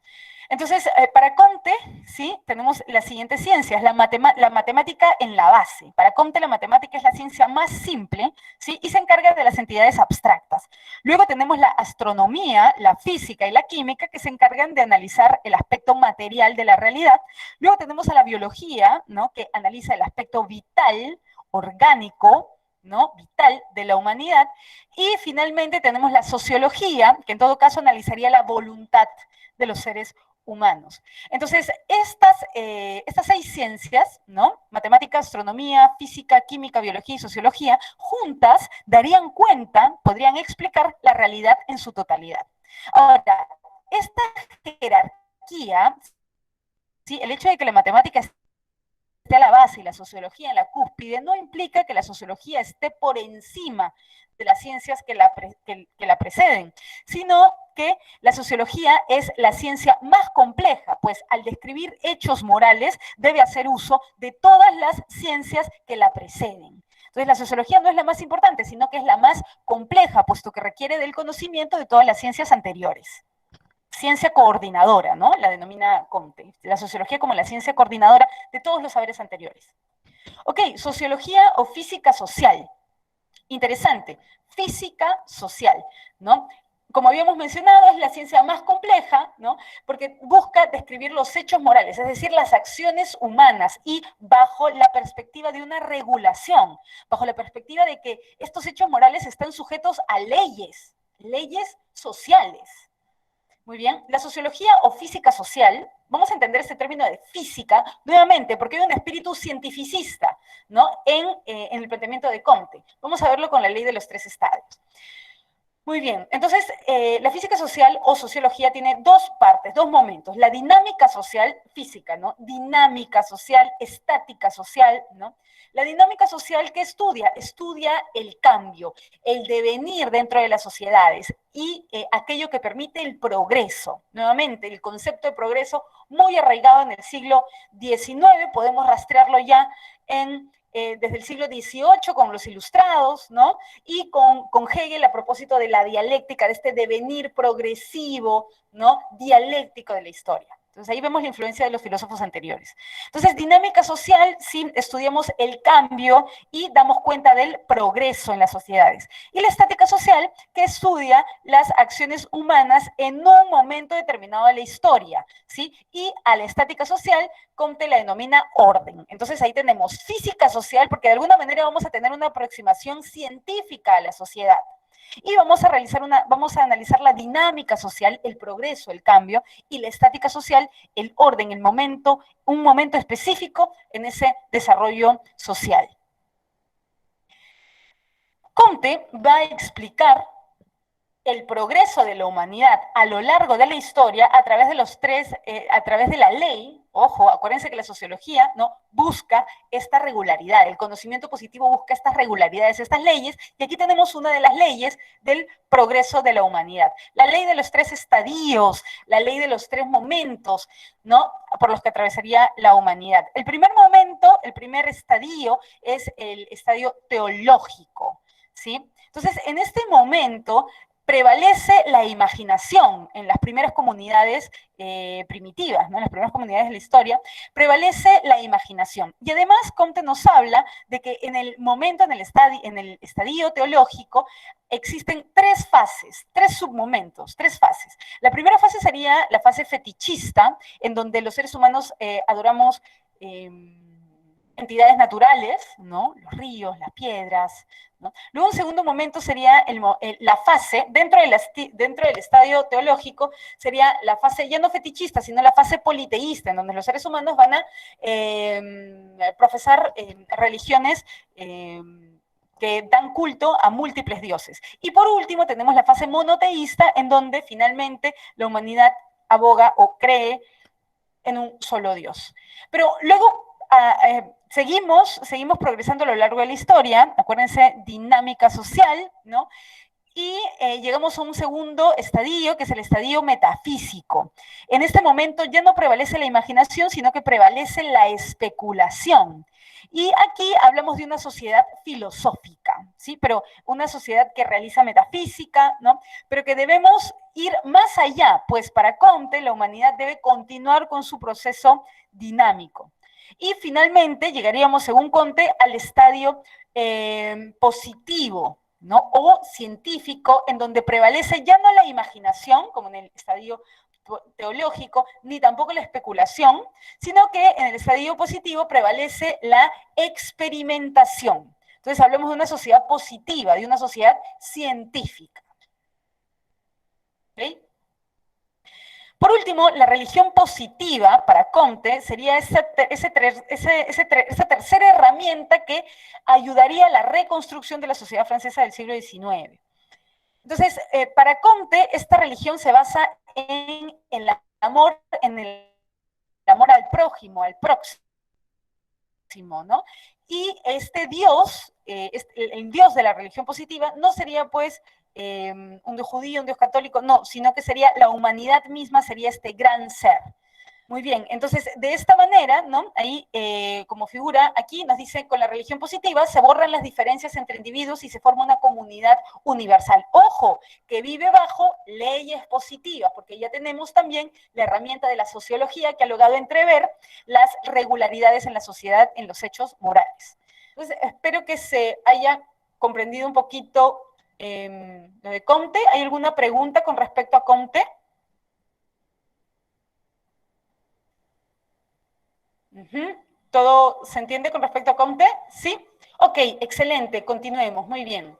Entonces, para Comte, ¿sí? Tenemos las siguientes ciencias. La matemática en la base. Para Comte, la matemática es la ciencia más simple, ¿sí? Y se encarga de las entidades abstractas. Luego tenemos la astronomía, la física y la química, que se encargan de analizar el aspecto material de la realidad. Luego tenemos a la biología, ¿no? Que analiza el aspecto vital, orgánico, ¿no? Vital de la humanidad. Y finalmente tenemos la sociología, que en todo caso analizaría la voluntad de los seres humanos. Entonces, estas 6 ciencias, ¿no? Matemática, astronomía, física, química, biología y sociología, juntas darían cuenta, podrían explicar la realidad en su totalidad. Ahora, esta jerarquía, ¿sí? El hecho de que la matemática esté a la base y la sociología en la cúspide, no implica que la sociología esté por encima de las ciencias que la preceden, sino que la sociología es la ciencia más compleja, pues al describir hechos morales debe hacer uso de todas las ciencias que la preceden. Entonces la sociología no es la más importante, sino que es la más compleja, puesto que requiere del conocimiento de todas las ciencias anteriores. Ciencia coordinadora, ¿no? La denomina Comte. La sociología como la ciencia coordinadora de todos los saberes anteriores. Ok, sociología o física social. Interesante. Física social, ¿no? Como habíamos mencionado, es la ciencia más compleja, ¿no? Porque busca describir los hechos morales, es decir, las acciones humanas y bajo la perspectiva de una regulación, bajo la perspectiva de que estos hechos morales están sujetos a leyes, leyes sociales. Muy bien, la sociología o física social, vamos a entender este término de física nuevamente porque hay un espíritu cientificista, ¿no? En el planteamiento de Comte. Vamos a verlo con la ley de los 3 estadios. Muy bien, entonces la física social o sociología tiene 2 partes, 2 momentos. La dinámica social física, ¿no? Dinámica social, estática social, ¿no? La dinámica social que estudia el cambio, el devenir dentro de las sociedades y aquello que permite el progreso. Nuevamente, el concepto de progreso muy arraigado en el siglo XIX, podemos rastrearlo ya desde el siglo XVIII con los ilustrados, ¿no? Y con Hegel a propósito de la dialéctica, de este devenir progresivo, ¿no? Dialéctico de la historia. Entonces ahí vemos la influencia de los filósofos anteriores. Entonces, dinámica social, sí, estudiamos el cambio y damos cuenta del progreso en las sociedades. Y la estática social, que estudia las acciones humanas en un momento determinado de la historia, ¿sí? Y a la estática social, Comte la denomina orden. Entonces ahí tenemos física social, porque de alguna manera vamos a tener una aproximación científica a la sociedad. Y vamos a analizar la dinámica social, el progreso, el cambio, y la estática social, el orden, el momento, un momento específico en ese desarrollo social. Comte va a explicar el progreso de la humanidad a lo largo de la historia a través de a través de la ley. Ojo, acuérdense que la sociología, ¿no?, busca esta regularidad, el conocimiento positivo busca estas regularidades, estas leyes, y aquí tenemos una de las leyes del progreso de la humanidad. La ley de los 3 estadios, la ley de los 3 momentos, ¿no?, por los que atravesaría la humanidad. El primer momento, el primer estadio es el estadio teológico, ¿sí? Entonces, en este momento prevalece la imaginación en las primeras comunidades primitivas, ¿no?, en las primeras comunidades de la historia, prevalece la imaginación. Y además Comte nos habla de que en el momento, en el estadio teológico, existen 3 fases, 3 submomentos, 3 fases. La primera fase sería la fase fetichista, en donde los seres humanos adoramos entidades naturales, ¿no?, los ríos, las piedras, ¿no? Luego, un segundo momento sería la fase, dentro del estadio teológico, sería la fase ya no fetichista, sino la fase politeísta, en donde los seres humanos van a profesar religiones que dan culto a múltiples dioses. Y por último, tenemos la fase monoteísta, en donde finalmente la humanidad aboga o cree en un solo Dios. Pero luego seguimos progresando a lo largo de la historia, acuérdense, dinámica social, ¿no? Y llegamos a un segundo estadio, que es el estadio metafísico. En este momento ya no prevalece la imaginación, sino que prevalece la especulación. Y aquí hablamos de una sociedad filosófica, ¿sí? Pero una sociedad que realiza metafísica, ¿no? Pero que debemos ir más allá, pues para Comte la humanidad debe continuar con su proceso dinámico. Y finalmente llegaríamos, según Comte, al estadio positivo, ¿no?, o científico, en donde prevalece ya no la imaginación, como en el estadio teológico, ni tampoco la especulación, sino que en el estadio positivo prevalece la experimentación. Entonces hablemos de una sociedad positiva, de una sociedad científica. ¿Okay? Por último, la religión positiva para Comte sería esa tercera herramienta que ayudaría a la reconstrucción de la sociedad francesa del siglo XIX. Entonces, para Comte, esta religión se basa en el amor al prójimo, al próximo, ¿no? Y este Dios, el Dios de la religión positiva, no sería pues un Dios judío, un Dios católico, no, sino que sería la humanidad misma, sería este gran ser. Muy bien, entonces de esta manera, ¿no?, ahí como figura aquí nos dice, con la religión positiva se borran las diferencias entre individuos y se forma una comunidad universal. Ojo, que vive bajo leyes positivas, porque ya tenemos también la herramienta de la sociología que ha logrado entrever las regularidades en la sociedad, en los hechos morales. Entonces, espero que se haya comprendido un poquito lo de Comte. ¿Hay alguna pregunta con respecto a Comte? ¿Todo se entiende con respecto a Comte? ¿Sí? Ok, excelente, continuemos, muy bien.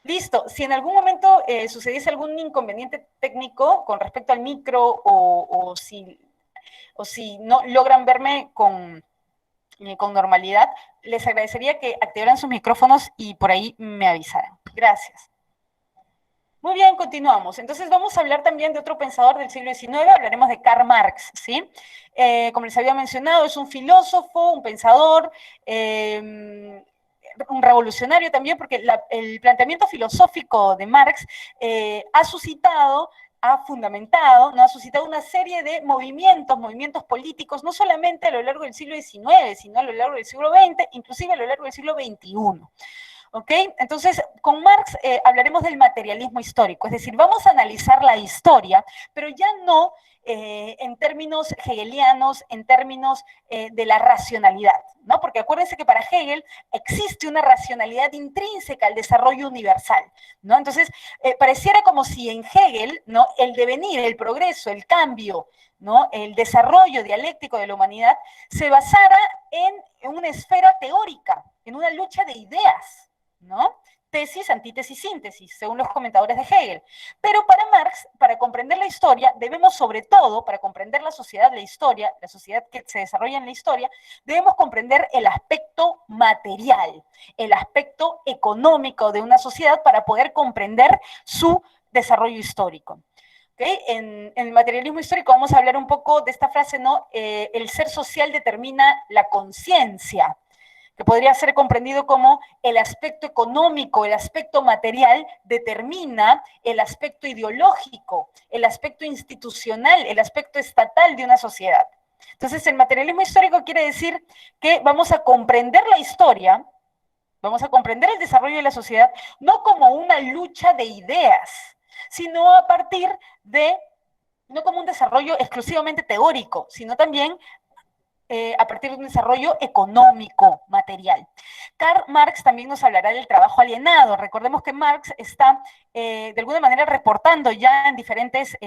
Listo, si en algún momento sucediese algún inconveniente técnico con respecto al micro o si no logran verme con normalidad, les agradecería que activaran sus micrófonos y por ahí me avisaran. Gracias. Muy bien, continuamos. Entonces vamos a hablar también de otro pensador del siglo XIX, hablaremos de Karl Marx, ¿sí? Como les había mencionado, es un filósofo, un pensador, un revolucionario también, porque el planteamiento filosófico de Marx ha fundamentado, ¿no?, ha suscitado una serie de movimientos políticos, no solamente a lo largo del siglo XIX, sino a lo largo del siglo XX, inclusive a lo largo del siglo XXI. ¿Ok? Entonces, con Marx hablaremos del materialismo histórico, es decir, vamos a analizar la historia, pero ya no en términos hegelianos, en términos de la racionalidad, ¿no? Porque acuérdense que para Hegel existe una racionalidad intrínseca al desarrollo universal, ¿no? Entonces, pareciera como si en Hegel, ¿no?, el devenir, el progreso, el cambio, ¿no?, el desarrollo dialéctico de la humanidad se basara en una esfera teórica, en una lucha de ideas, ¿no? Tesis, antítesis, síntesis, según los comentadores de Hegel. Pero para Marx, para comprender la historia, debemos sobre todo, para comprender la sociedad que se desarrolla en la historia, debemos comprender el aspecto material, el aspecto económico de una sociedad para poder comprender su desarrollo histórico. ¿Okay? En el materialismo histórico vamos a hablar un poco de esta frase, ¿no? El ser social determina la conciencia, que podría ser comprendido como el aspecto económico, el aspecto material determina el aspecto ideológico, el aspecto institucional, el aspecto estatal de una sociedad. Entonces, el materialismo histórico quiere decir que vamos a comprender la historia, vamos a comprender el desarrollo de la sociedad, no como una lucha de ideas, sino a partir de, no como un desarrollo exclusivamente teórico, sino también a partir de un desarrollo económico, material. Karl Marx también nos hablará del trabajo alienado. Recordemos que Marx está de alguna manera reportando ya en diferentes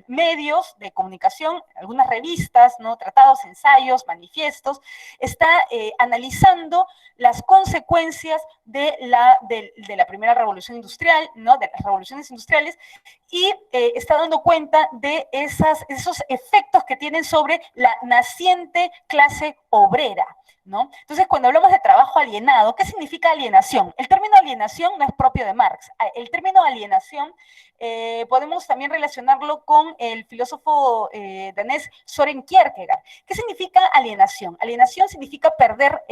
medios de comunicación, algunas revistas, ¿no? Tratados, ensayos, manifiestos, está analizando las consecuencias de la primera revolución industrial, ¿no? De las revoluciones industriales, y está dando cuenta de esos efectos que tienen sobre la naciente clase obrera, ¿no? Entonces, cuando hablamos de trabajo alienado, ¿qué significa alienación? El término alienación no es propio de Marx. El término alienación podemos también relacionarlo con el filósofo danés Søren Kierkegaard. ¿Qué significa alienación? Alienación significa perder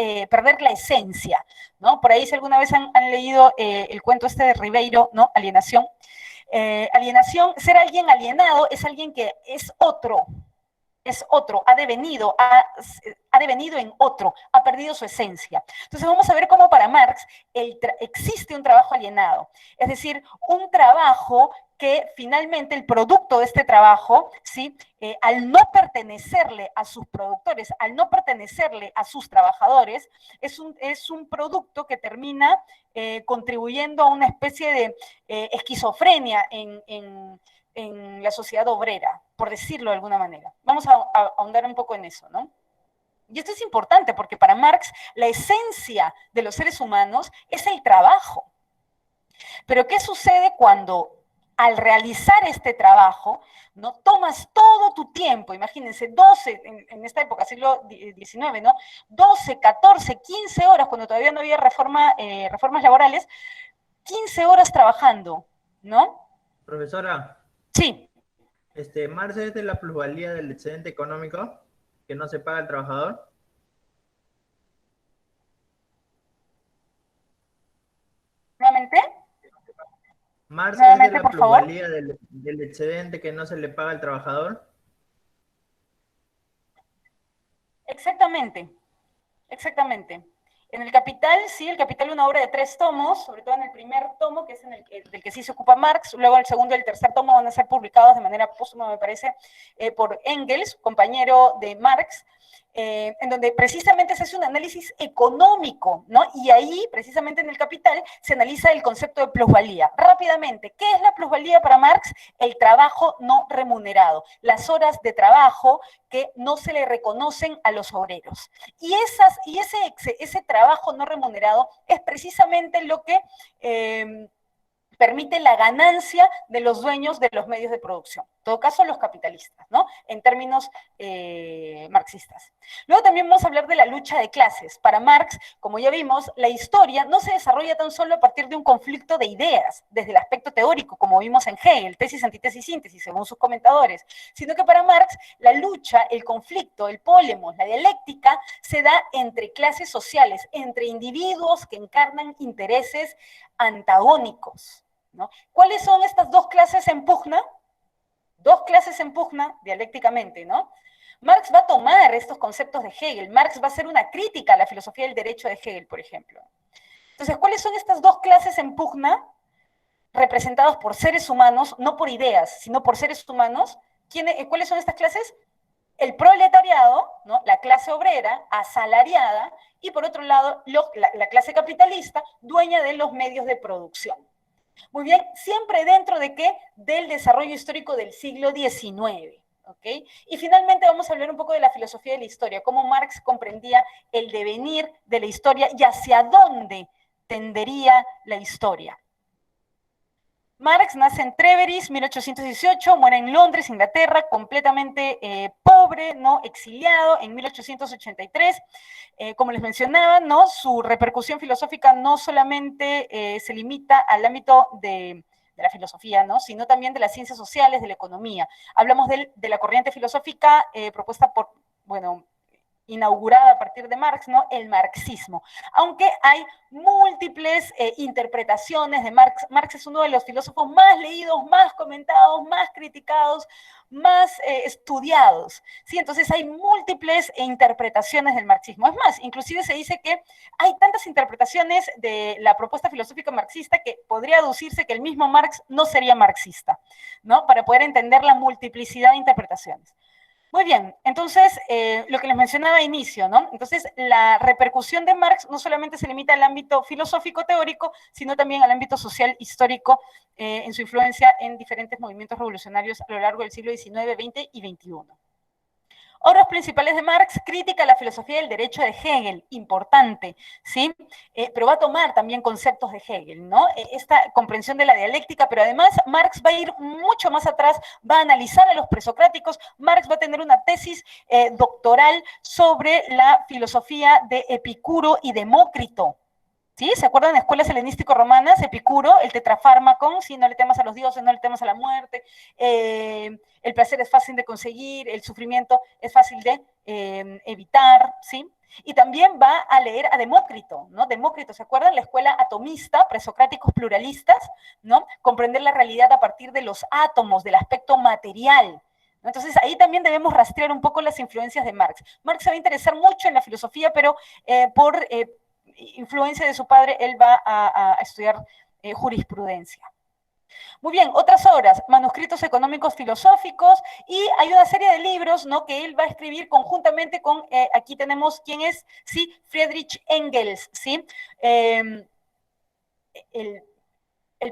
la esencia, ¿no? Por ahí, si alguna vez han leído el cuento este de Ribeiro, ¿no? Alienación. Alienación, ser alguien alienado es alguien que es otro, ha devenido en otro, ha perdido su esencia. Entonces vamos a ver cómo para Marx existe un trabajo alienado, es decir, un trabajo que finalmente el producto de este trabajo, ¿sí? Al no pertenecerle a sus productores, al no pertenecerle a sus trabajadores, es un producto que termina contribuyendo a una especie de esquizofrenia en la sociedad obrera, por decirlo de alguna manera. Vamos a ahondar un poco en eso, ¿no? Y esto es importante porque para Marx la esencia de los seres humanos es el trabajo. Pero ¿qué sucede cuando al realizar este trabajo, ¿no? Tomas todo tu tiempo, imagínense, 12, en esta época, siglo XIX, ¿no? 12, 14, 15 horas, cuando todavía no había reformas laborales, 15 horas trabajando, ¿no? Profesora, Sí. Marx es de la plusvalía del excedente económico que no se paga al trabajador. ¿Nuevamente? Marx es de Nuevamente, la por favor. plusvalía del excedente que no se le paga al trabajador. Exactamente, exactamente. En el Capital, sí, el Capital es una obra de 3 tomos, sobre todo en el primer tomo, que es del que sí se ocupa Marx, luego el segundo y el tercer tomo van a ser publicados de manera póstuma, me parece, por Engels, compañero de Marx, en donde precisamente se hace un análisis económico, ¿no? Y ahí, precisamente en el Capital, se analiza el concepto de plusvalía. Rápidamente, ¿qué es la plusvalía para Marx? El trabajo no remunerado, las horas de trabajo que no se le reconocen a los obreros. Y ese trabajo no remunerado es precisamente lo que permite la ganancia de los dueños de los medios de producción. En todo caso, los capitalistas, ¿no? En términos marxistas. Luego también vamos a hablar de la lucha de clases. Para Marx, como ya vimos, la historia no se desarrolla tan solo a partir de un conflicto de ideas, desde el aspecto teórico, como vimos en Hegel, tesis, antítesis, síntesis, según sus comentadores, sino que para Marx la lucha, el conflicto, el pólemos, la dialéctica, se da entre clases sociales, entre individuos que encarnan intereses antagónicos, ¿no? ¿Cuáles son estas dos clases en pugna? Dos clases en pugna dialécticamente, ¿no? Marx va a tomar estos conceptos de Hegel. Marx va a hacer una crítica a la filosofía del derecho de Hegel, por ejemplo. Entonces, ¿cuáles son estas dos clases en pugna representadas por seres humanos, no por ideas, sino por seres humanos? ¿Cuáles son estas clases? El proletariado, ¿no? La clase obrera, asalariada, y por otro lado, la clase capitalista, dueña de los medios de producción. Muy bien, siempre dentro de qué? Del desarrollo histórico del siglo XIX. ¿Okay? Y finalmente vamos a hablar un poco de la filosofía de la historia, cómo Marx comprendía el devenir de la historia y hacia dónde tendería la historia. Marx nace en Trèveris, 1818, muere en Londres, Inglaterra, completamente pobre, ¿no? Exiliado en 1883. Como les mencionaba, ¿no? Su repercusión filosófica no solamente se limita al ámbito de la filosofía, ¿no? Sino también de las ciencias sociales, de la economía. Hablamos de la corriente filosófica propuesta por, bueno, inaugurada a partir de Marx, ¿no? El marxismo. Aunque hay múltiples interpretaciones de Marx. Marx es uno de los filósofos más leídos, más comentados, más criticados, más estudiados, ¿sí? Entonces hay múltiples interpretaciones del marxismo. Es más, inclusive se dice que hay tantas interpretaciones de la propuesta filosófica marxista que podría aducirse que el mismo Marx no sería marxista, ¿no? Para poder entender la multiplicidad de interpretaciones. Muy bien, entonces, lo que les mencionaba a inicio, ¿no? Entonces, la repercusión de Marx no solamente se limita al ámbito filosófico teórico, sino también al ámbito social histórico, en su influencia en diferentes movimientos revolucionarios a lo largo del siglo XIX, XX y XXI. Obras principales de Marx, crítica a la filosofía del derecho de Hegel, importante, ¿sí? Pero va a tomar también conceptos de Hegel, ¿no? Esta comprensión de la dialéctica, pero además Marx va a ir mucho más atrás, va a analizar a los presocráticos, Marx va a tener una tesis doctoral sobre la filosofía de Epicuro y Demócrito, ¿sí? ¿Se acuerdan de escuelas helenístico-romanas? Epicuro, el tetrafármaco, ¿sí? No le temas a los dioses, no le temas a la muerte, el placer es fácil de conseguir, el sufrimiento es fácil de evitar, ¿sí? Y también va a leer a Demócrito, ¿no? Demócrito, ¿se acuerdan? La escuela atomista, presocráticos pluralistas, ¿no? Comprender la realidad a partir de los átomos, del aspecto material. Entonces, ahí también debemos rastrear un poco las influencias de Marx. Marx se va a interesar mucho en la filosofía, pero por influencia de su padre, él va a estudiar jurisprudencia. Muy bien, otras obras, manuscritos económicos filosóficos, y hay una serie de libros, ¿no? Que él va a escribir conjuntamente con, aquí tenemos quién es, sí, Friedrich Engels, ¿sí? El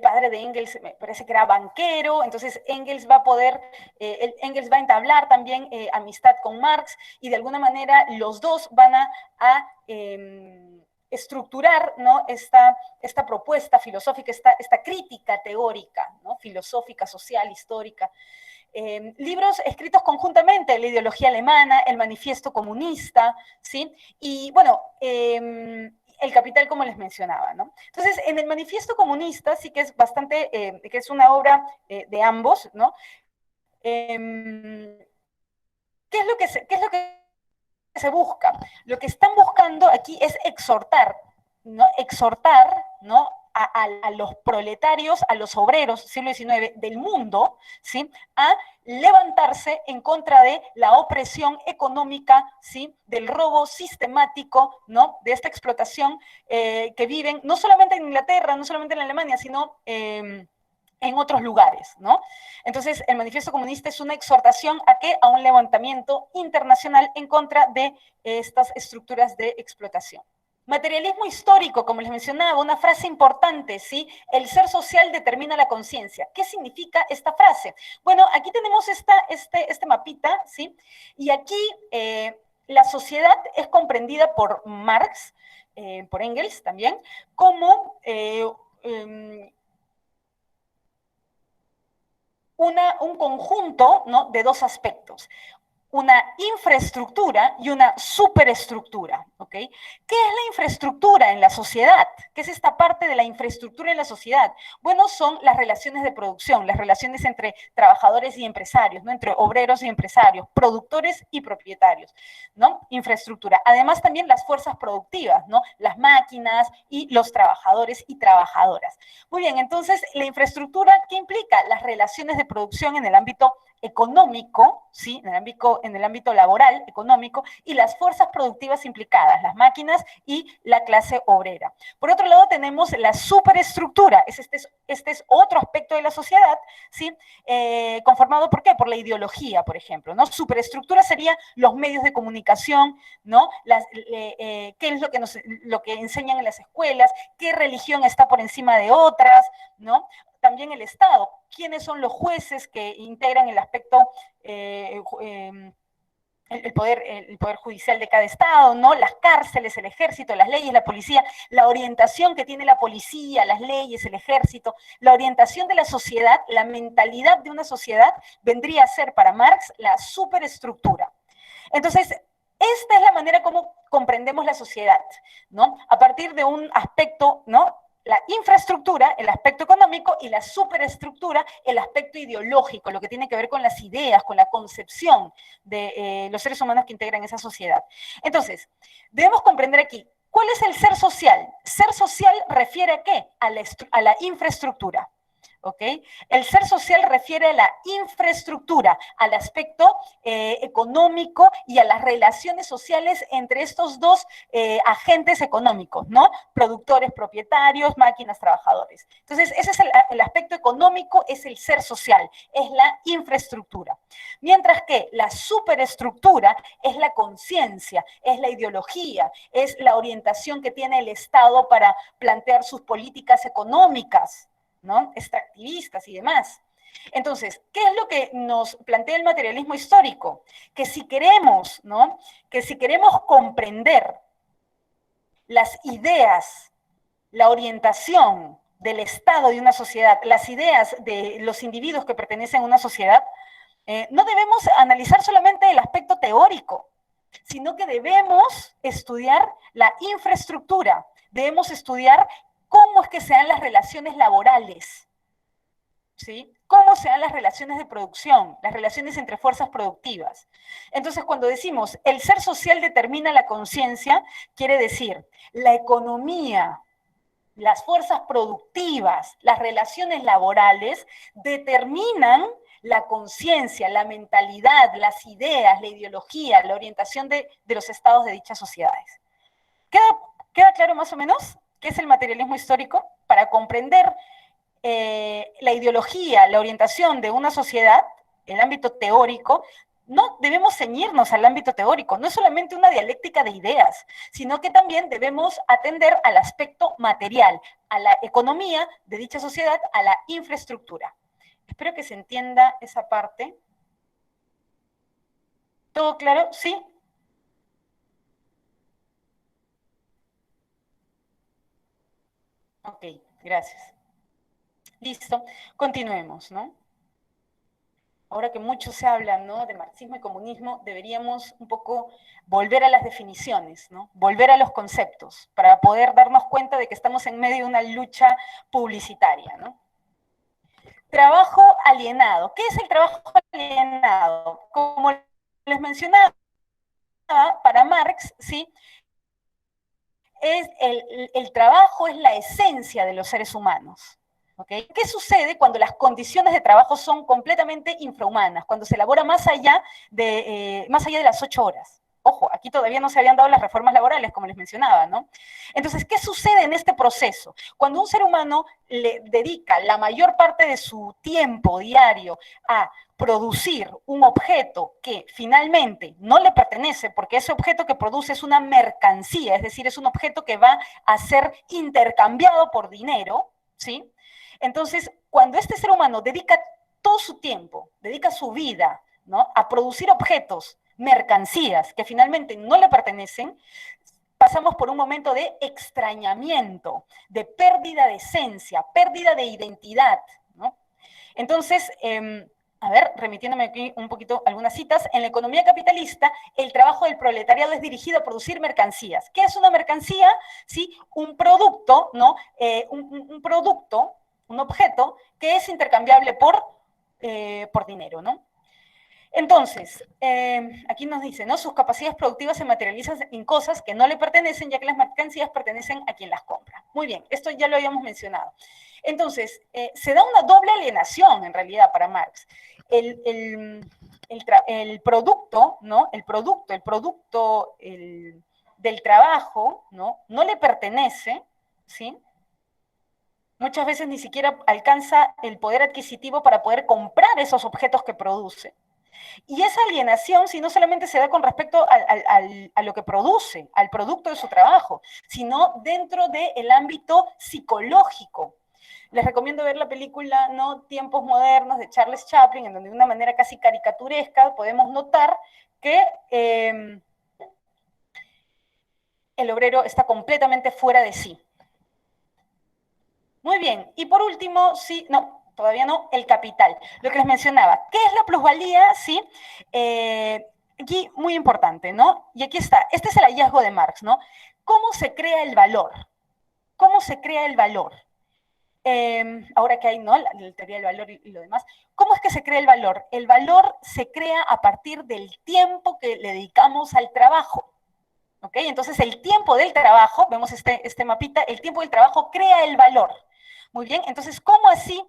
padre de Engels me parece que era banquero, entonces Engels va a poder, Engels va a entablar también amistad con Marx, y de alguna manera los dos van a estructurar, ¿no? esta propuesta filosófica, esta crítica teórica, ¿no? Filosófica, social, histórica. Libros escritos conjuntamente, la ideología alemana, el manifiesto comunista, ¿sí? Y bueno, el Capital, como les mencionaba, ¿no? Entonces, en el manifiesto comunista sí que es bastante, que es una obra de ambos, ¿no? ¿Qué es lo que se busca? Lo que están buscando aquí es exhortar, ¿no? Exhortar, ¿no? A los proletarios, a los obreros, siglo XIX, del mundo, ¿sí? A levantarse en contra de la opresión económica, ¿sí? Del robo sistemático, ¿no? De esta explotación que viven, no solamente en Inglaterra, no solamente en Alemania, sino en otros lugares, ¿no? Entonces, el manifiesto comunista es una exhortación a qué? A un levantamiento internacional en contra de estas estructuras de explotación. Materialismo histórico, como les mencionaba, una frase importante, ¿sí? El ser social determina la conciencia. ¿Qué significa esta frase? Bueno, aquí tenemos este mapita, ¿sí? Y aquí la sociedad es comprendida por Marx, por Engels también, como un conjunto, ¿no? De dos aspectos. Una infraestructura y una superestructura, ¿ok? ¿Qué es la infraestructura en la sociedad? ¿Qué es esta parte de la infraestructura en la sociedad? Bueno, son las relaciones de producción, las relaciones entre trabajadores y empresarios, ¿no? Entre obreros y empresarios, productores y propietarios, ¿no? Infraestructura. Además, también las fuerzas productivas, ¿no? Las máquinas y los trabajadores y trabajadoras. Muy bien, entonces, la infraestructura, ¿qué implica? Las relaciones de producción en el ámbito económico, ¿sí? En el ámbito laboral, económico, y las fuerzas productivas implicadas, las máquinas y la clase obrera. Por otro lado, tenemos la superestructura, este es otro aspecto de la sociedad, ¿sí? Conformado, ¿por qué? Por la ideología, por ejemplo, ¿no? Superestructura serían los medios de comunicación, ¿no? ¿Qué es lo que enseñan en las escuelas? ¿Qué religión está por encima de otras? ¿No? También el Estado, quiénes son los jueces que integran el aspecto el poder judicial de cada estado, ¿no? Las cárceles, el ejército, las leyes, la policía, la orientación que tiene la policía, las leyes, el ejército, la orientación de la sociedad, la mentalidad de una sociedad vendría a ser para Marx la superestructura. Entonces, esta es la manera como comprendemos la sociedad, ¿no? A partir de un aspecto, ¿no? La infraestructura, el aspecto económico, y la superestructura, el aspecto ideológico, lo que tiene que ver con las ideas, con la concepción de los seres humanos que integran esa sociedad. Entonces, debemos comprender aquí, ¿cuál es el ser social? Ser social refiere a qué? A la infraestructura. ¿Ok? El ser social refiere a la infraestructura, al aspecto económico y a las relaciones sociales entre estos dos agentes económicos, ¿no? Productores, propietarios, máquinas, trabajadores. Entonces, ese es el aspecto económico, es el ser social, es la infraestructura. Mientras que la superestructura es la conciencia, es la ideología, es la orientación que tiene el Estado para plantear sus políticas económicas, ¿no? Extractivistas y demás. Entonces, ¿qué es lo que nos plantea el materialismo histórico? Que si queremos, ¿no? Que si queremos comprender las ideas, la orientación del Estado de una sociedad, las ideas de los individuos que pertenecen a una sociedad, no debemos analizar solamente el aspecto teórico, sino que debemos estudiar la infraestructura, debemos estudiar cómo es que se dan las relaciones laborales, ¿sí? Cómo se dan las relaciones de producción, las relaciones entre fuerzas productivas. Entonces, cuando decimos el ser social determina la conciencia, quiere decir la economía, las fuerzas productivas, las relaciones laborales determinan la conciencia, la mentalidad, las ideas, la ideología, la orientación de los estados de dichas sociedades. ¿Queda claro más o menos qué es el materialismo histórico? Para comprender la ideología, la orientación de una sociedad, el ámbito teórico, no debemos ceñirnos al ámbito teórico, no es solamente una dialéctica de ideas, sino que también debemos atender al aspecto material, a la economía de dicha sociedad, a la infraestructura. Espero que se entienda esa parte. ¿Todo claro? ¿Sí? Ok, gracias. Listo, continuemos, ¿no? Ahora que mucho se habla, ¿no?, de marxismo y comunismo, deberíamos un poco volver a las definiciones, ¿no? Volver a los conceptos, para poder darnos cuenta de que estamos en medio de una lucha publicitaria, ¿no? Trabajo alienado. ¿Qué es el trabajo alienado? Como les mencionaba, para Marx, ¿sí?, es el trabajo es la esencia de los seres humanos. ¿Okay? ¿Qué sucede cuando las condiciones de trabajo son completamente infrahumanas? Cuando se elabora más allá de las 8 horas. Ojo, aquí todavía no se habían dado las reformas laborales, como les mencionaba, ¿no? Entonces, ¿qué sucede en este proceso? Cuando un ser humano le dedica la mayor parte de su tiempo diario a producir un objeto que finalmente no le pertenece, porque ese objeto que produce es una mercancía, es decir, es un objeto que va a ser intercambiado por dinero, ¿sí? Entonces, cuando este ser humano dedica todo su tiempo, dedica su vida, ¿no?, a producir objetos, mercancías que finalmente no le pertenecen, pasamos por un momento de extrañamiento, de pérdida de esencia, pérdida de identidad, ¿no? Entonces, a ver, remitiéndome aquí un poquito algunas citas, en la economía capitalista, el trabajo del proletariado es dirigido a producir mercancías. ¿Qué es una mercancía? ¿Sí? Un producto, ¿no? Un producto, un objeto que es intercambiable por dinero, ¿no? Entonces, aquí nos dice, ¿no?, sus capacidades productivas se materializan en cosas que no le pertenecen, ya que las mercancías pertenecen a quien las compra. Muy bien, esto ya lo habíamos mencionado. Entonces, se da una doble alienación, en realidad, para Marx. El producto, ¿no?, el producto del trabajo, ¿no?, no le pertenece, ¿sí? Muchas veces ni siquiera alcanza el poder adquisitivo para poder comprar esos objetos que produce. Y esa alienación, si no solamente se da con respecto a lo que produce, al producto de su trabajo, sino dentro del ámbito psicológico. Les recomiendo ver la película, ¿no?, Tiempos Modernos, de Charles Chaplin, en donde de una manera casi caricaturesca podemos notar que el obrero está completamente fuera de sí. Muy bien, y por último, sí, no, todavía no, el capital. Lo que les mencionaba, ¿qué es la plusvalía? Sí, aquí muy importante, ¿no? Y aquí está, este es el hallazgo de Marx, ¿no? ¿Cómo se crea el valor? ¿Cómo se crea el valor? Ahora que hay, ¿no? La teoría del valor y lo demás. ¿Cómo es que se crea el valor? El valor se crea a partir del tiempo que le dedicamos al trabajo. ¿Ok? Entonces el tiempo del trabajo, vemos este mapita, el tiempo del trabajo crea el valor. Muy bien, entonces, ¿cómo así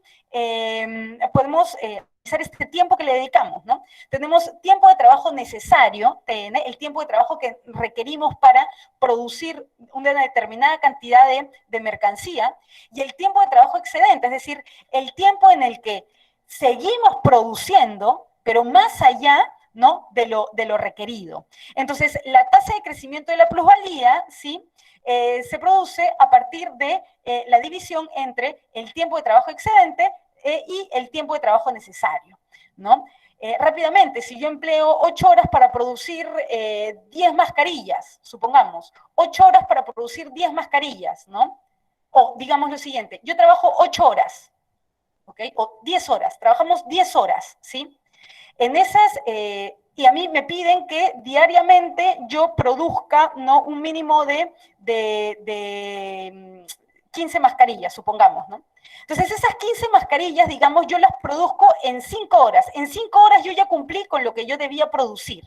podemos utilizar este tiempo que le dedicamos? ¿No? Tenemos tiempo de trabajo necesario, TN, el tiempo de trabajo que requerimos para producir una determinada cantidad de mercancía, y el tiempo de trabajo excedente, es decir, el tiempo en el que seguimos produciendo, pero más allá, ¿no? de lo requerido. Entonces, la tasa de crecimiento de la plusvalía, ¿sí? Se produce a partir de la división entre el tiempo de trabajo excedente y el tiempo de trabajo necesario, ¿no? Rápidamente, si yo empleo 8 horas para producir 10 mascarillas, supongamos, 8 horas para producir 10 mascarillas, ¿no? O digamos lo siguiente, yo trabajo 8 horas, ¿ok? O 10 horas, trabajamos 10 horas, ¿sí? En esas, y a mí me piden que diariamente yo produzca, ¿no? Un mínimo de 15 mascarillas, supongamos, ¿no? Entonces esas 15 mascarillas, digamos, yo las produzco en 5 horas. En 5 horas yo ya cumplí con lo que yo debía producir.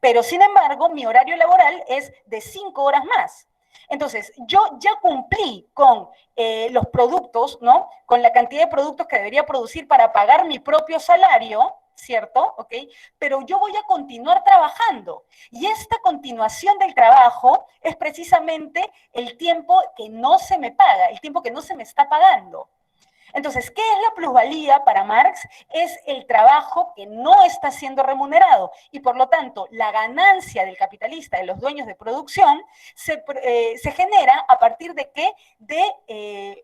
Pero sin embargo, mi horario laboral es de 5 horas más. Entonces, yo ya cumplí con los productos, ¿no? Con la cantidad de productos que debería producir para pagar mi propio salario, ¿cierto? ¿Ok? Pero yo voy a continuar trabajando. Y esta continuación del trabajo es precisamente el tiempo que no se me paga, el tiempo que no se me está pagando. Entonces, ¿qué es la plusvalía para Marx? Es el trabajo que no está siendo remunerado y por lo tanto la ganancia del capitalista, de los dueños de producción, se genera a partir de qué? De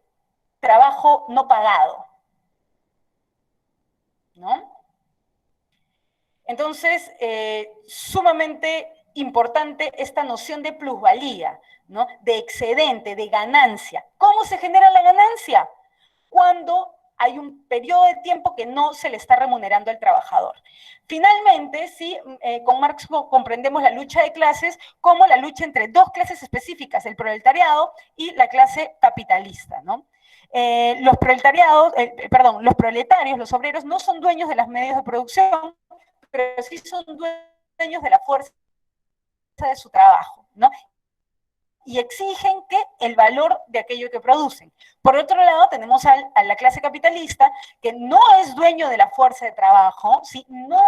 trabajo no pagado, ¿no? Entonces, sumamente importante esta noción de plusvalía, ¿no? De excedente, de ganancia. ¿Cómo se genera la ganancia? Cuando hay un periodo de tiempo que no se le está remunerando al trabajador. Finalmente, sí, con Marx comprendemos la lucha de clases como la lucha entre dos clases específicas, el proletariado y la clase capitalista, ¿no? Los proletariados, los proletarios, los obreros, no son dueños de los medios de producción, pero sí son dueños de la fuerza de su trabajo, ¿no? Y exigen que el valor de aquello que producen. Por otro lado, tenemos a la clase capitalista, que no es dueño de la fuerza de trabajo, ¿sí? No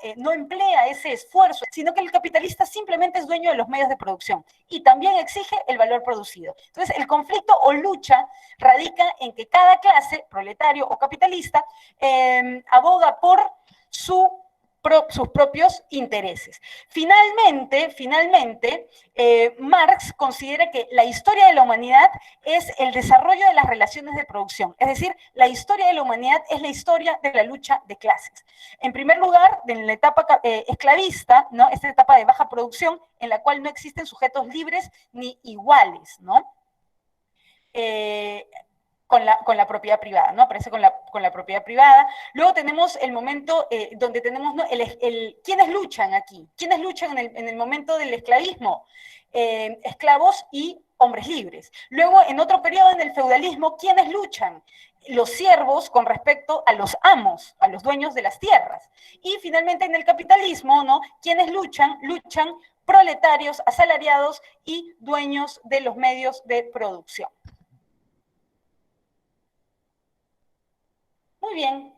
emplea ese esfuerzo, sino que el capitalista simplemente es dueño de los medios de producción y también exige el valor producido. Entonces, el conflicto o lucha radica en que cada clase, proletario o capitalista, aboga por sus propios intereses. Finalmente, Marx considera que la historia de la humanidad es el desarrollo de las relaciones de producción, es decir, la historia de la humanidad es la historia de la lucha de clases. En primer lugar, en la etapa esclavista, ¿no? Esta etapa de baja producción en la cual no existen sujetos libres ni iguales, ¿no? Con la propiedad privada, ¿no? Aparece con la propiedad privada. Luego tenemos el momento donde tenemos, ¿no? ¿Quiénes luchan aquí? ¿Quiénes luchan en el momento del esclavismo? Esclavos y hombres libres. Luego, en otro periodo, en el feudalismo, ¿quiénes luchan? Los siervos con respecto a los amos, a los dueños de las tierras. Y finalmente, en el capitalismo, ¿no? ¿Quiénes luchan? Luchan proletarios, asalariados y dueños de los medios de producción. Muy bien.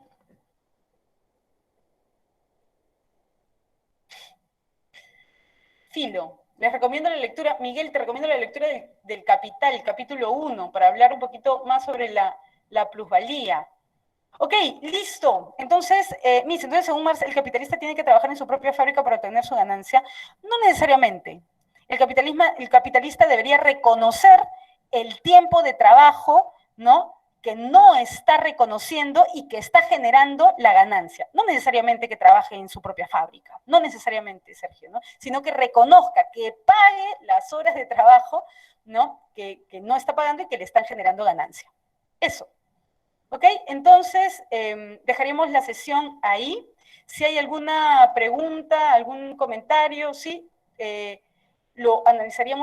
Filo. Les recomiendo la lectura, Miguel, te recomiendo la lectura del Capital, el capítulo 1, para hablar un poquito más sobre la plusvalía. Ok, listo. Entonces, entonces, según Marx, el capitalista tiene que trabajar en su propia fábrica para obtener su ganancia. No necesariamente. El capitalista debería reconocer el tiempo de trabajo, ¿no? que no está reconociendo y que está generando la ganancia. No necesariamente que trabaje en su propia fábrica, no necesariamente, Sergio, ¿no? Sino que reconozca, que pague las horas de trabajo, ¿no? Que no está pagando y que le están generando ganancia. Eso. ¿Ok? Entonces, dejaremos la sesión ahí. Si hay alguna pregunta, algún comentario, sí, lo analizaríamos